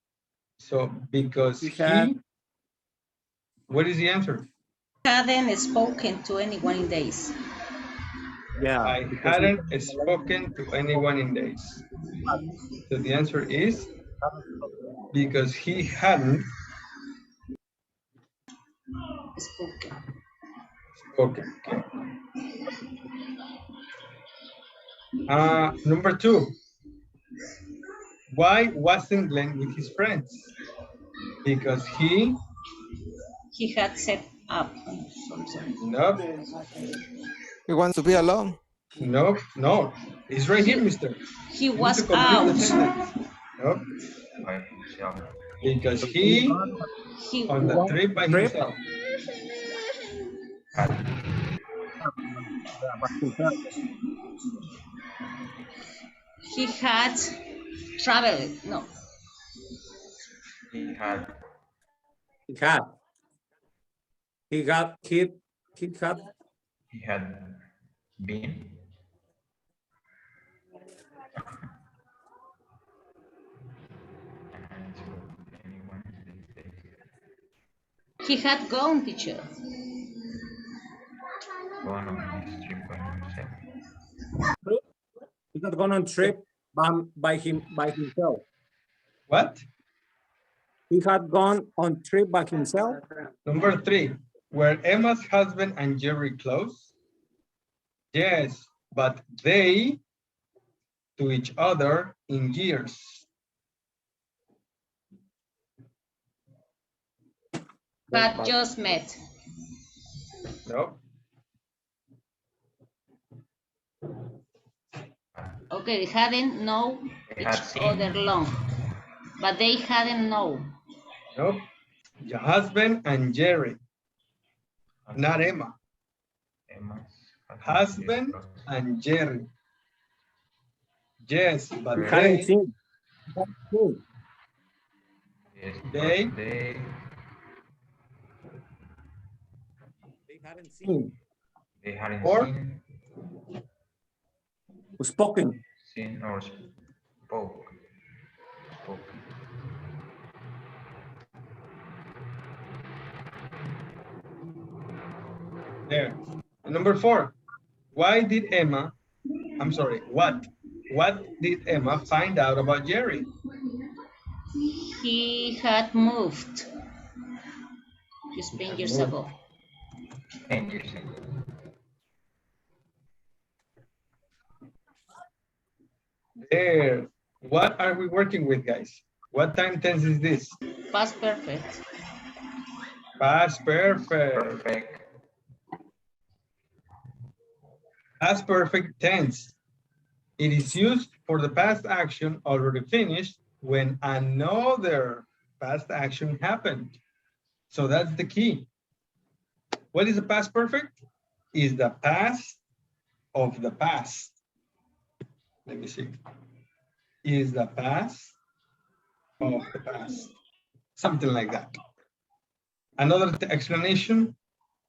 So because had- what is the answer? Hadn't spoken to anyone in days. Yeah. I hadn't spoken to anyone in days. So the answer is because he hadn't Spoken. spoken. Okay. Number two, why wasn't Glenn with his friends? Because he had set up. nope. He wants to be alone. Nope, no. It's right here, mister. He You need was to complete out. the sentence. Nope. By himself. Because he on the trip by himself. He had traveled. No. He had He had. He got hit. he had been He had gone, teacher. gone on his trip by himself. He had gone on trip by himself. What? He had gone on trip by himself. Number three, were Emma's husband and Jerry close? Yes, but they to each other in years. Had just met. No. Okay, they hadn't known each other long, but they hadn't known. Nope. Your husband and Jerry, not Emma. Emma's Husband and Jerry. Yes, but He hadn't seen. Yes, they hadn't seen. They hadn't or spoken. seen or Spoke. Spoke. There. And number 4. What did Emma find out about Jerry? He had moved just 10 years ago. 10 years ago. There. What are we working with, guys? What time tense is this? Past perfect. Past perfect. Perfect. Past perfect tense. It is used for the past action already finished when another past action happened. So that's the key. What is the past perfect? Is the past of the past. Let me see. Is the past of the past. Something like that. Another explanation,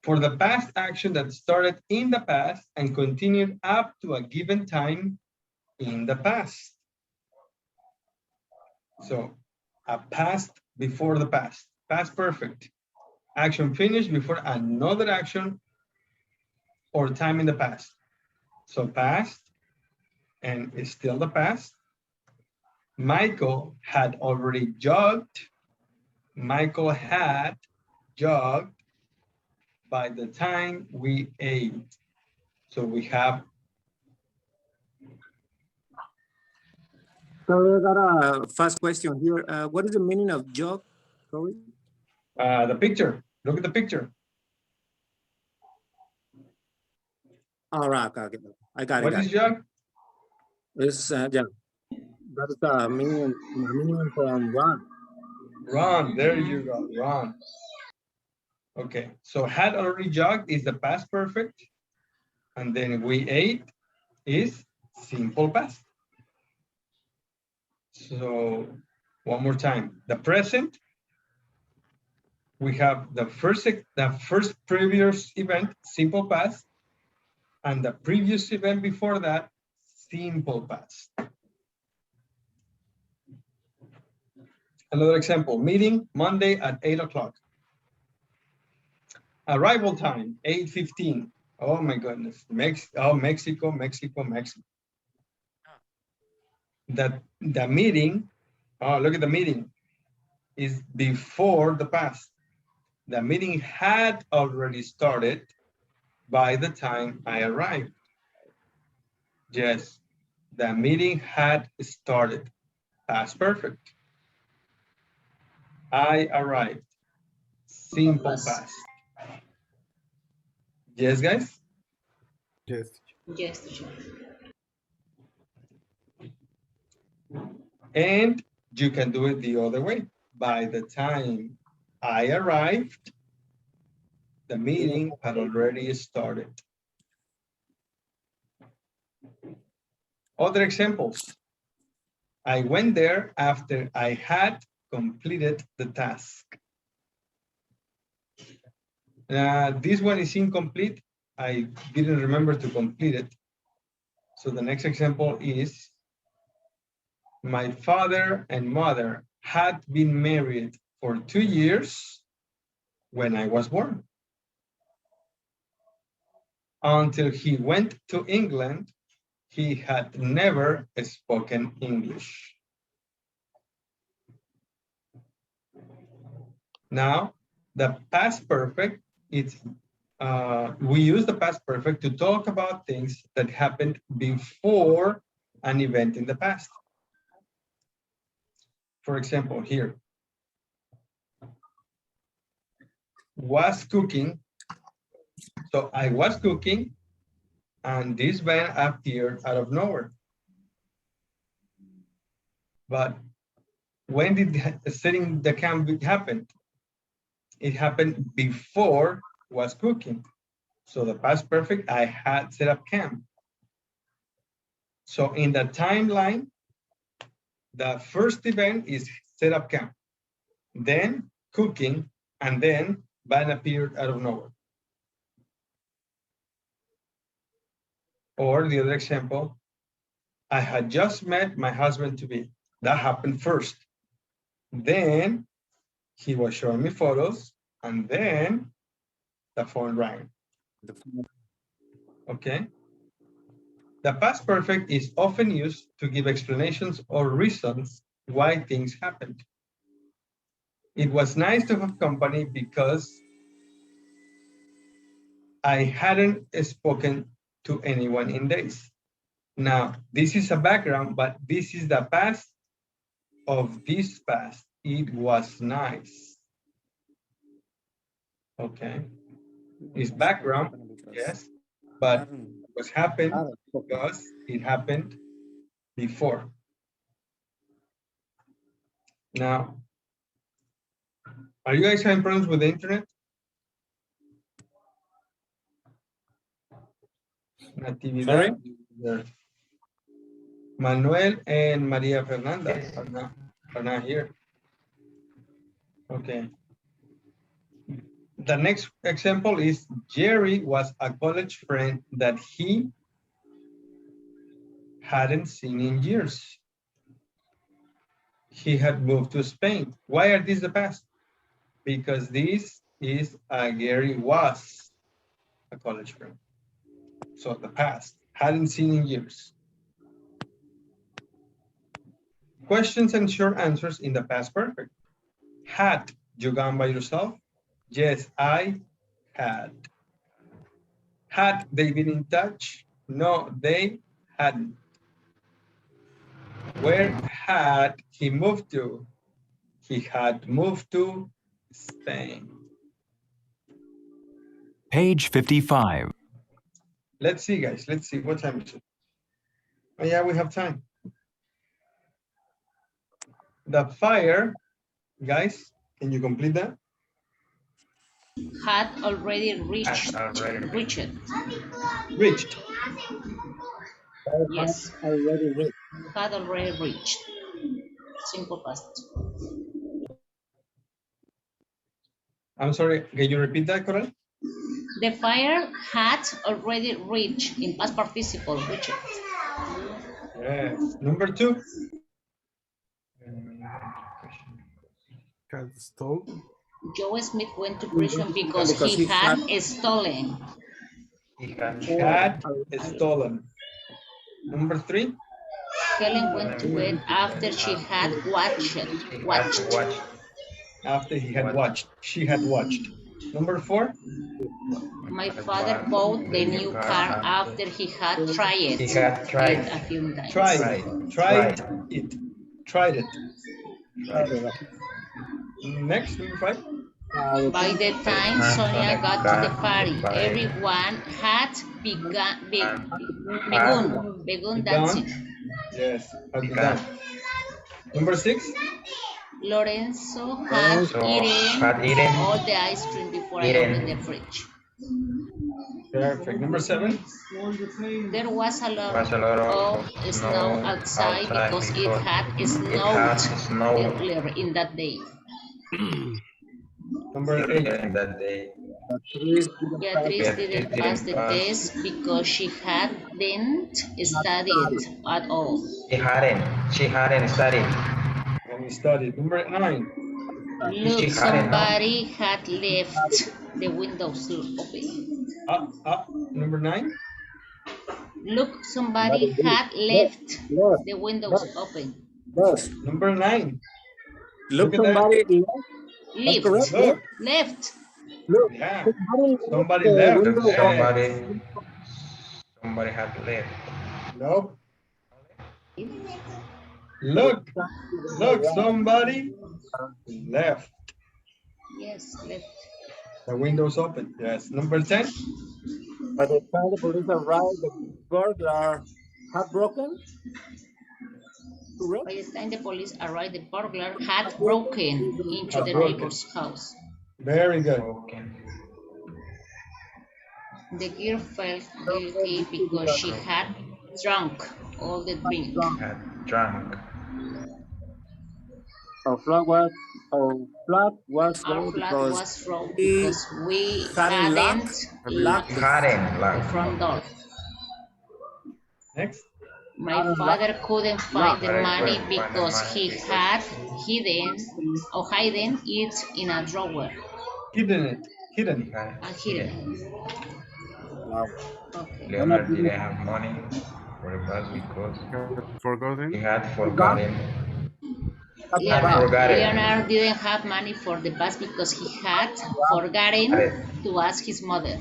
for the past action that started in the past and continued up to a given time in the past. So a past before the past, past perfect. Action finished before another action or time in the past. So past, and it's still the past. Michael had already jogged. Michael had jogged by the time we ate. So we have. So I got a fast question here. What is the meaning of jog? Sorry. The picture. Look at the picture. All right, okay. I got it. What is jog? It's yeah. That is the meaning from run. Run. There you go. Run. Okay. So had already jogged is the past perfect, and then we ate is simple past. So one more time. The present. We have the first previous event, simple past, and the previous event before that, simple past. Another example, meeting Monday at 8 o'clock. Arrival time, 8:15. Oh my goodness, Mexico. The meeting, oh, look at the meeting, is before the past. The meeting had already started by the time I arrived. Yes, the meeting had started. Past perfect. I arrived. Simple past. Yes, guys? Yes. Yes, teacher. And you can do it the other way. By the time I arrived, the meeting had already started. Other examples. I went there after I had completed the task. This one is incomplete. I didn't remember to complete it. So the next example is, my father and mother had been married for 2 years when I was born. Until he went to England, he had never spoken English. Now, the past perfect, we use the past perfect to talk about things that happened before an event in the past. For example, here, was cooking. So I was cooking and this van appeared out of nowhere. But when did setting the camp happen? It happened before was cooking. So the past perfect, I had set up camp. So in the timeline, the first event is set up camp, then cooking, and then van appeared out of nowhere. Or the other example, I had just met my husband to be. That happened first. Then he was showing me photos, and then the phone rang. Okay. The past perfect is often used to give explanations or reasons why things happened. It was nice to have company because I hadn't spoken to anyone in days. Now, this is a background, but this is the past of this past. It was nice. Okay. It's background, yes, but what happened because it happened before. Now, are you guys having problems with the internet? Natividad, Manuel and Maria Fernanda are not here. Okay. The next example is Jerry was a college friend that he hadn't seen in years. He had moved to Spain. Why are these the past? Because this is Gary was a college friend. So the past, hadn't seen in years. Questions and short answers in the past perfect. Had you gone by yourself? Yes, I had. Had they been in touch? No, they hadn't. Where had he moved to? He had moved to Spain. Page 55. Let's see, guys. Let's see. What time is it? Oh, yeah, we have time. The fire, guys, can you complete that? Had already reached. Reached. Yes. Had already reached. Simple past. I'm sorry, can you repeat that, Coral? The fire had already reached in past participle, reached. Yes. Number 2. Had stole. Joe Smith went to prison because he had stolen. He had stolen. Number 3. Helen went to bed after she had watched. After he had watched. She had watched. Number 4. My father bought the new car after he had tried it. A few times. Tried it. Next, number 5. By the time Sonia got to the party, everyone had begun dancing. Yes, begun. Number 6. Lorenzo had eaten all the ice cream before I opened the fridge. Perfect. Number 7. There was a lot of snow outside because it had snowed earlier in that day. Number 8. Beatrice didn't pass the test because she hadn't studied at all. She hadn't studied. Number 9. Look, somebody had left the windows open. Number 9. Look, somebody had left the windows open. Number 9. Look, somebody left. Yeah. Somebody left. Somebody had left. Nope. Look, somebody left. Yes, left. The window's open. Yes. Number 10. By the time the police arrived, the burglar had broken. By the time the police arrived, the burglar had broken into the neighbor's house. Very good. The girl felt guilty because she had drunk all the drink. Our flat was wrong because we hadn't locked the front door. Next. My father couldn't find the money because he had hidden it in a drawer. Hidden. Hidden. Okay. Leonard didn't have money for the bus because Forgotten. he had forgotten. Leonard didn't have money for the bus because he had forgotten to ask his mother.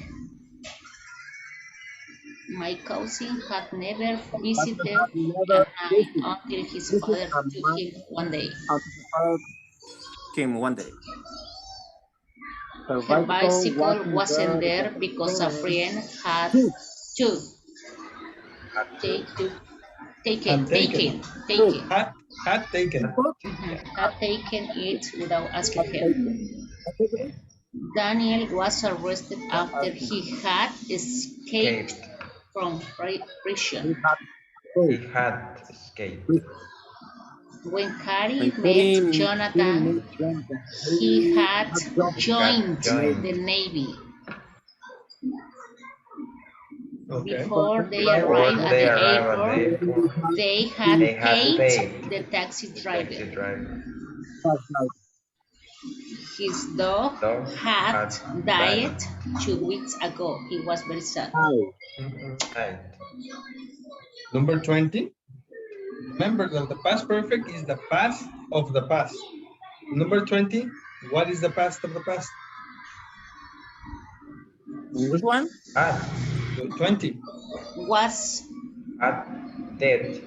My cousin had never visited a night until his father took him one day. Came one day. Her bicycle wasn't there because a friend had to taken. Had taken it without asking him. Daniel was arrested after he had escaped from prison. He had escaped. When Carrie met Jonathan, he had joined the Navy. Okay. Before they arrived at the airport, they had paid the taxi driver. His dog had died 2 weeks ago. He was very sad. Number 20. Remember that the past perfect is the past of the past. Number 20. What is the past of the past? Which one? 20. Was dead.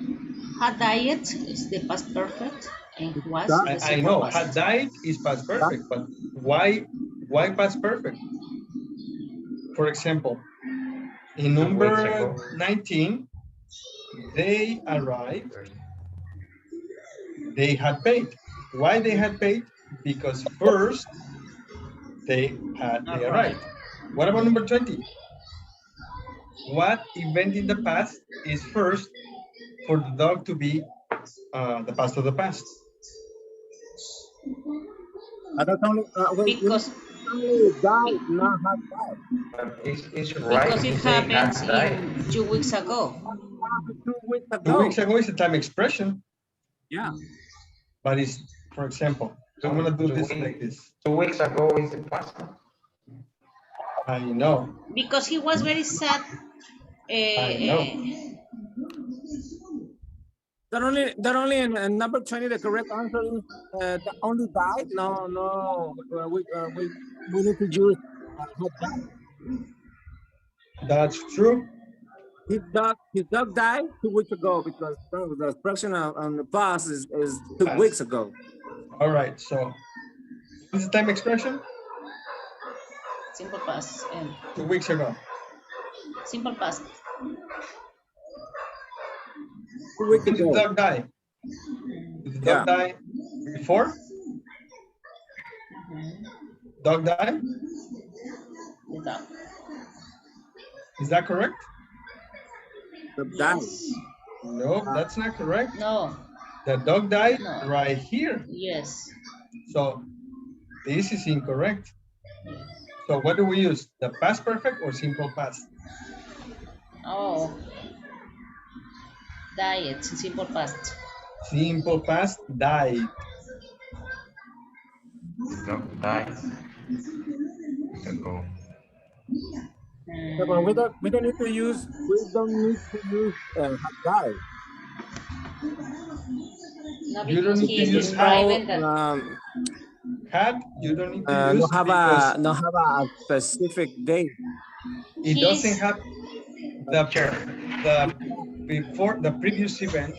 Had died is the past perfect, and was I know had died is past perfect, but why past perfect? For example, in number 19, they arrived. They had paid. Why they had paid? Because first they arrived. What about number 20? What event in the past is first for the dog to be the past of the past? Because it happens in 2 weeks ago. 2 weeks ago is a time expression. Yeah. But it's, for example, I'm gonna do this like this. 2 weeks ago is the past. I know. Because he was very sad. I know. That only in number 20, the correct answer is that only died. No. We need to use That's true. His dog died 2 weeks ago because the expression on the past is 2 weeks ago. All right. So what's the time expression? Simple past. 2 weeks ago. Simple past. 2 weeks When did ago. the dog die? Did the dog die before? Dog died? The dog. Is that correct? Yes. No, that's not correct. No. The dog died right here. Yes. So this is incorrect. So what do we use? The past perfect or simple past? Oh. Died, simple past. Simple past, died. Dog died. Ago. So, but we don't need to use have died. No, You don't need to use had. Had. You don't need to use no have a specific date. It doesn't have the before the previous event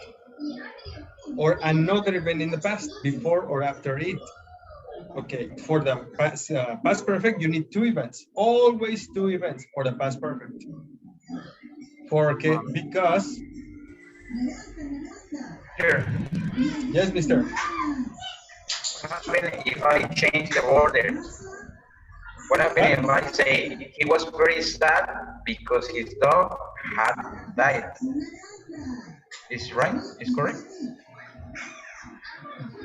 or another event in the past, before or after it. Okay, for the past perfect, you need 2 events. Always 2 events for the past perfect. Because Here. Yes, mister. What happened if I change the order? What happened if I say he was very sad because his dog had died? Is right? Is correct?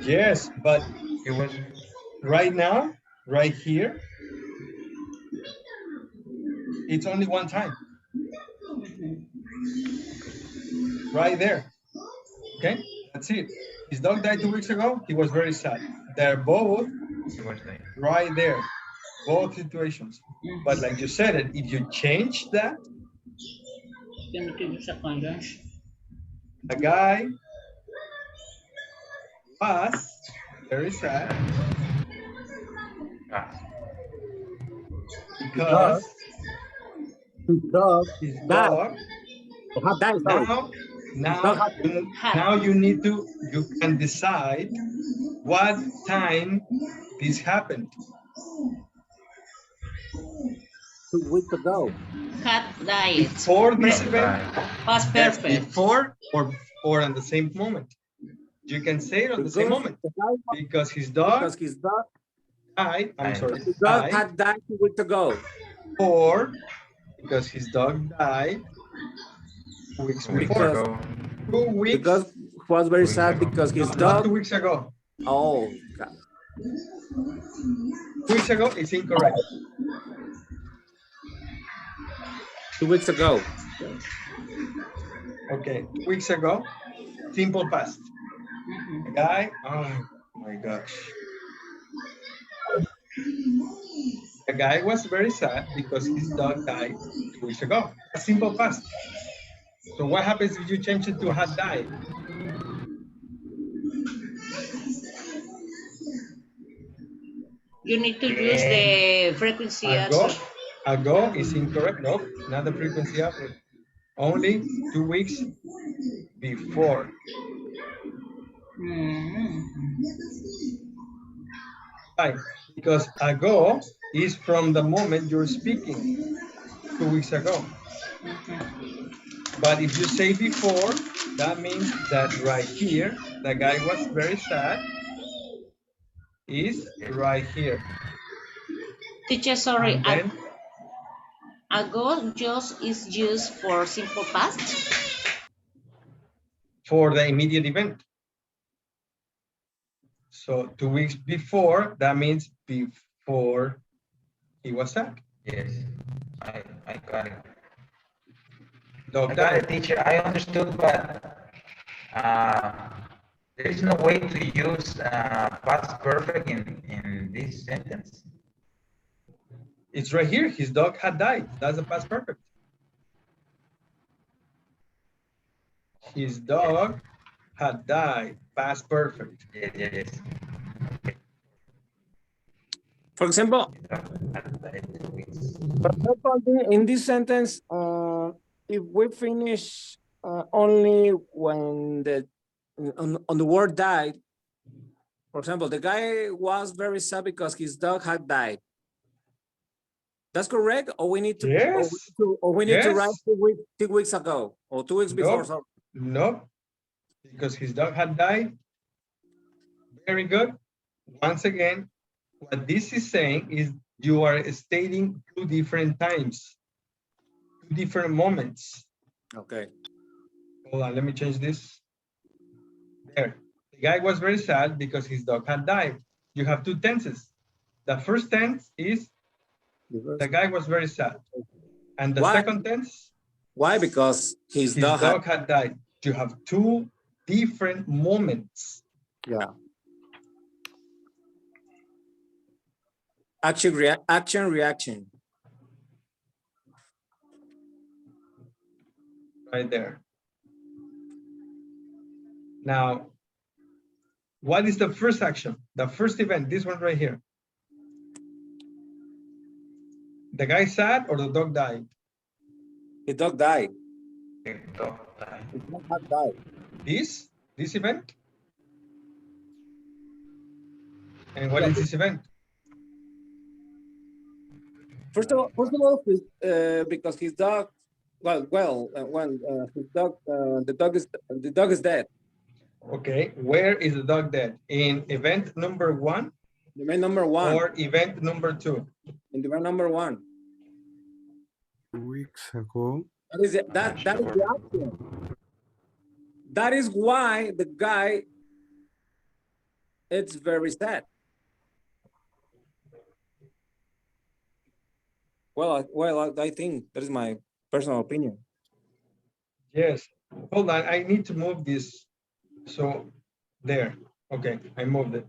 Yes, but it was right now, right here, it's only one time. right there. Okay, that's it. His dog died 2 weeks ago. He was very sad. They're both right there, both situations. But like you said it, if you change that, a guy was very sad because his dog now you need to, you can decide what time this happened. 2 weeks ago. Cat died. Before this event, Past that's perfect. before or at the same moment. You can say it on the same moment because his dog died. I'm sorry. His dog had died 2 weeks ago. Or because his dog died 2 weeks before. 2 weeks. Because was very sad because his Not dog. 2 weeks ago. Oh, God. 2 weeks ago, it's incorrect. 2 weeks ago. Okay, 2 weeks ago, simple past. The guy, oh my gosh. The guy was very sad because his dog died 2 weeks ago. A simple past. So what happens if you change it to had died? You need to use the frequency answer. Ago is incorrect. Nope, not the frequency of it. Only 2 weeks before. Why? Because ago is from the moment you're speaking 2 weeks ago. But if you say before, that means that right here, the guy was very sad, is right here. Teacher, sorry. Then, ago just is used for simple past? For the immediate event. So 2 weeks before, that means before he was sad. Yes, I got it. Dog I got died. it, teacher. I understood, but there is no way to use past perfect in this sentence. It's right here. His dog had died. That's the past perfect. His dog had died. Past perfect. Yes. For example, in this sentence, if we finish only when on the word died, for example, the guy was very sad because his dog had died. That's correct, or we need to, yes. or we need to write 2 weeks ago or 2 weeks before. So. No, because his dog had died. Very good. Once again, what this is saying is you are stating 2 different times, 2 different moments. Okay. Hold on, let me change this. There. The guy was very sad because his dog had died. You have 2 tenses. The first tense is the guy was very sad. And the second tense? Why? Because his dog had died. You have 2 different moments. Yeah. Action, reaction. Right there. Now, what is the first action? The first event, this one right here. The guy sad or the dog died? The dog died. The dog died. The dog had died. This event? And what is this event? First of all, because his dog, when his dog, the dog is dead. Okay, where is the dog dead? In event number 1? Event number 1. Or event number 2? In event number 1. 2 weeks ago. That is the action. That is why the guy, it's very sad. Well, I think that is my personal opinion. Yes, Hold on, I need to move this. So there, okay, I moved it.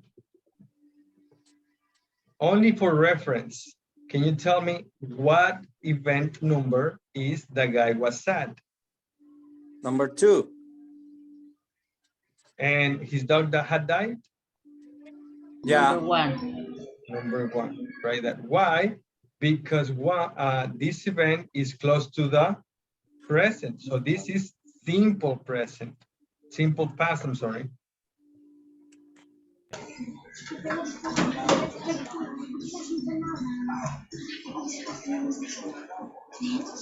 Only for reference, can you tell me what event number is the guy was sad? Number 2. And his dog that had died? Yeah. Number 1. Number 1, right? That why? Because this event is close to the present. So this is simple present, simple past, I'm sorry.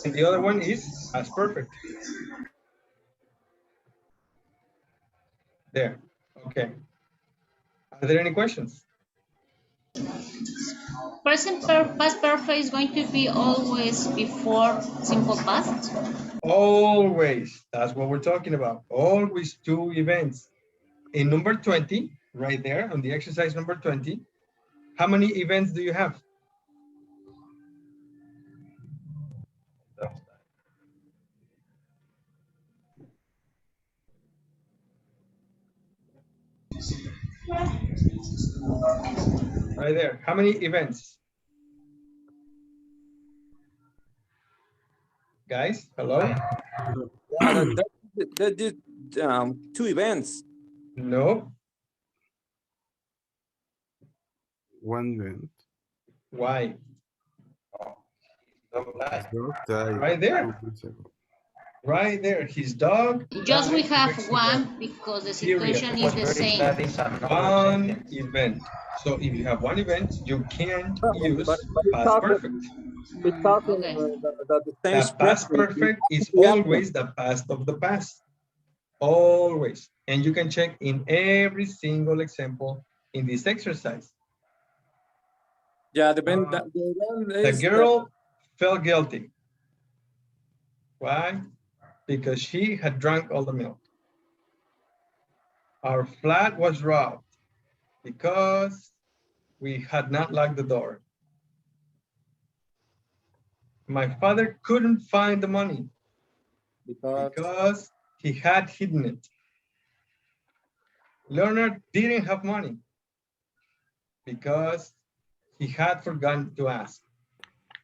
And the other one is past perfect. There, okay. Are there any questions? Past perfect is going to be always before simple past. Always, that's what we're talking about. Always 2 events. In number 20, right there on the exercise number 20, how many events do you have? Right there, how many events? Guys, hello? Yeah, that did 2 events. No. 1 event. Why? Died Right there. 2 weeks ago. Right there, his dog. Just we have one because the situation is the same. One event. So if you have one event, you can't use past perfect. It's talking Okay. the same The past perfect is always the past of the past. Always. And you can check in every single example in this exercise. Yeah, the girl felt guilty. Why? Because she had drunk all the milk. Our flat was robbed because we had not locked the door. My father couldn't find the money because he had hidden it. Leonard didn't have money because he had forgotten to ask.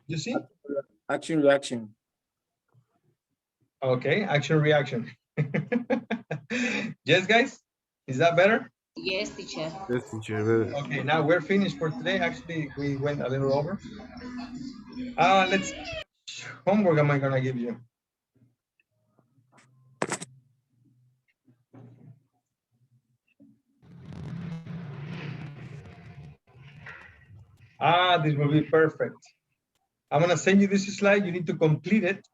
You see? Action, reaction. Okay, action, reaction. Yes, guys? Is that better? Yes, teacher. Yes, teacher. Okay, now we're finished for today. Actually, we went a little over. Let's, homework am I gonna give you? This will be perfect. I'm gonna send you this slide. You need to complete it.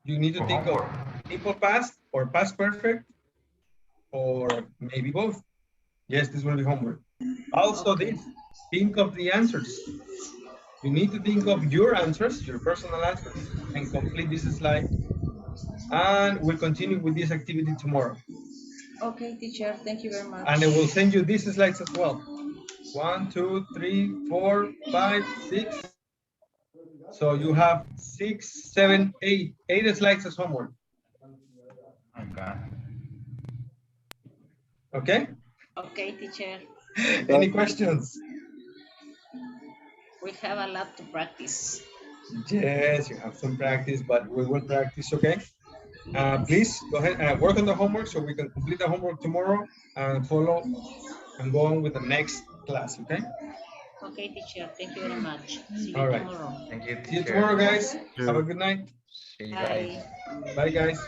You need to think of simple past or past perfect, or maybe both. Yes, this will be homework. Also, this, think of the answers. You need to think of your answers, your personal answers, and complete this slide. And we'll continue with this activity tomorrow. Okay, teacher. Thank you very much. And I will send you these slides as well. 1, 2, 3, 4, 5, 6. So you have 6, 7, 8. 8 slides as homework. Okay. Okay? Okay, teacher. Any questions? We have a lot to practice. Yes, you have some practice, but we will practice, okay? Please go ahead and work on the homework so we can complete the homework tomorrow and follow and go on with the next class, okay? Okay, teacher. Thank you very much. See you All right. tomorrow. Thank you, See you teacher. tomorrow, guys. Have a good night. See you guys. Bye, guys.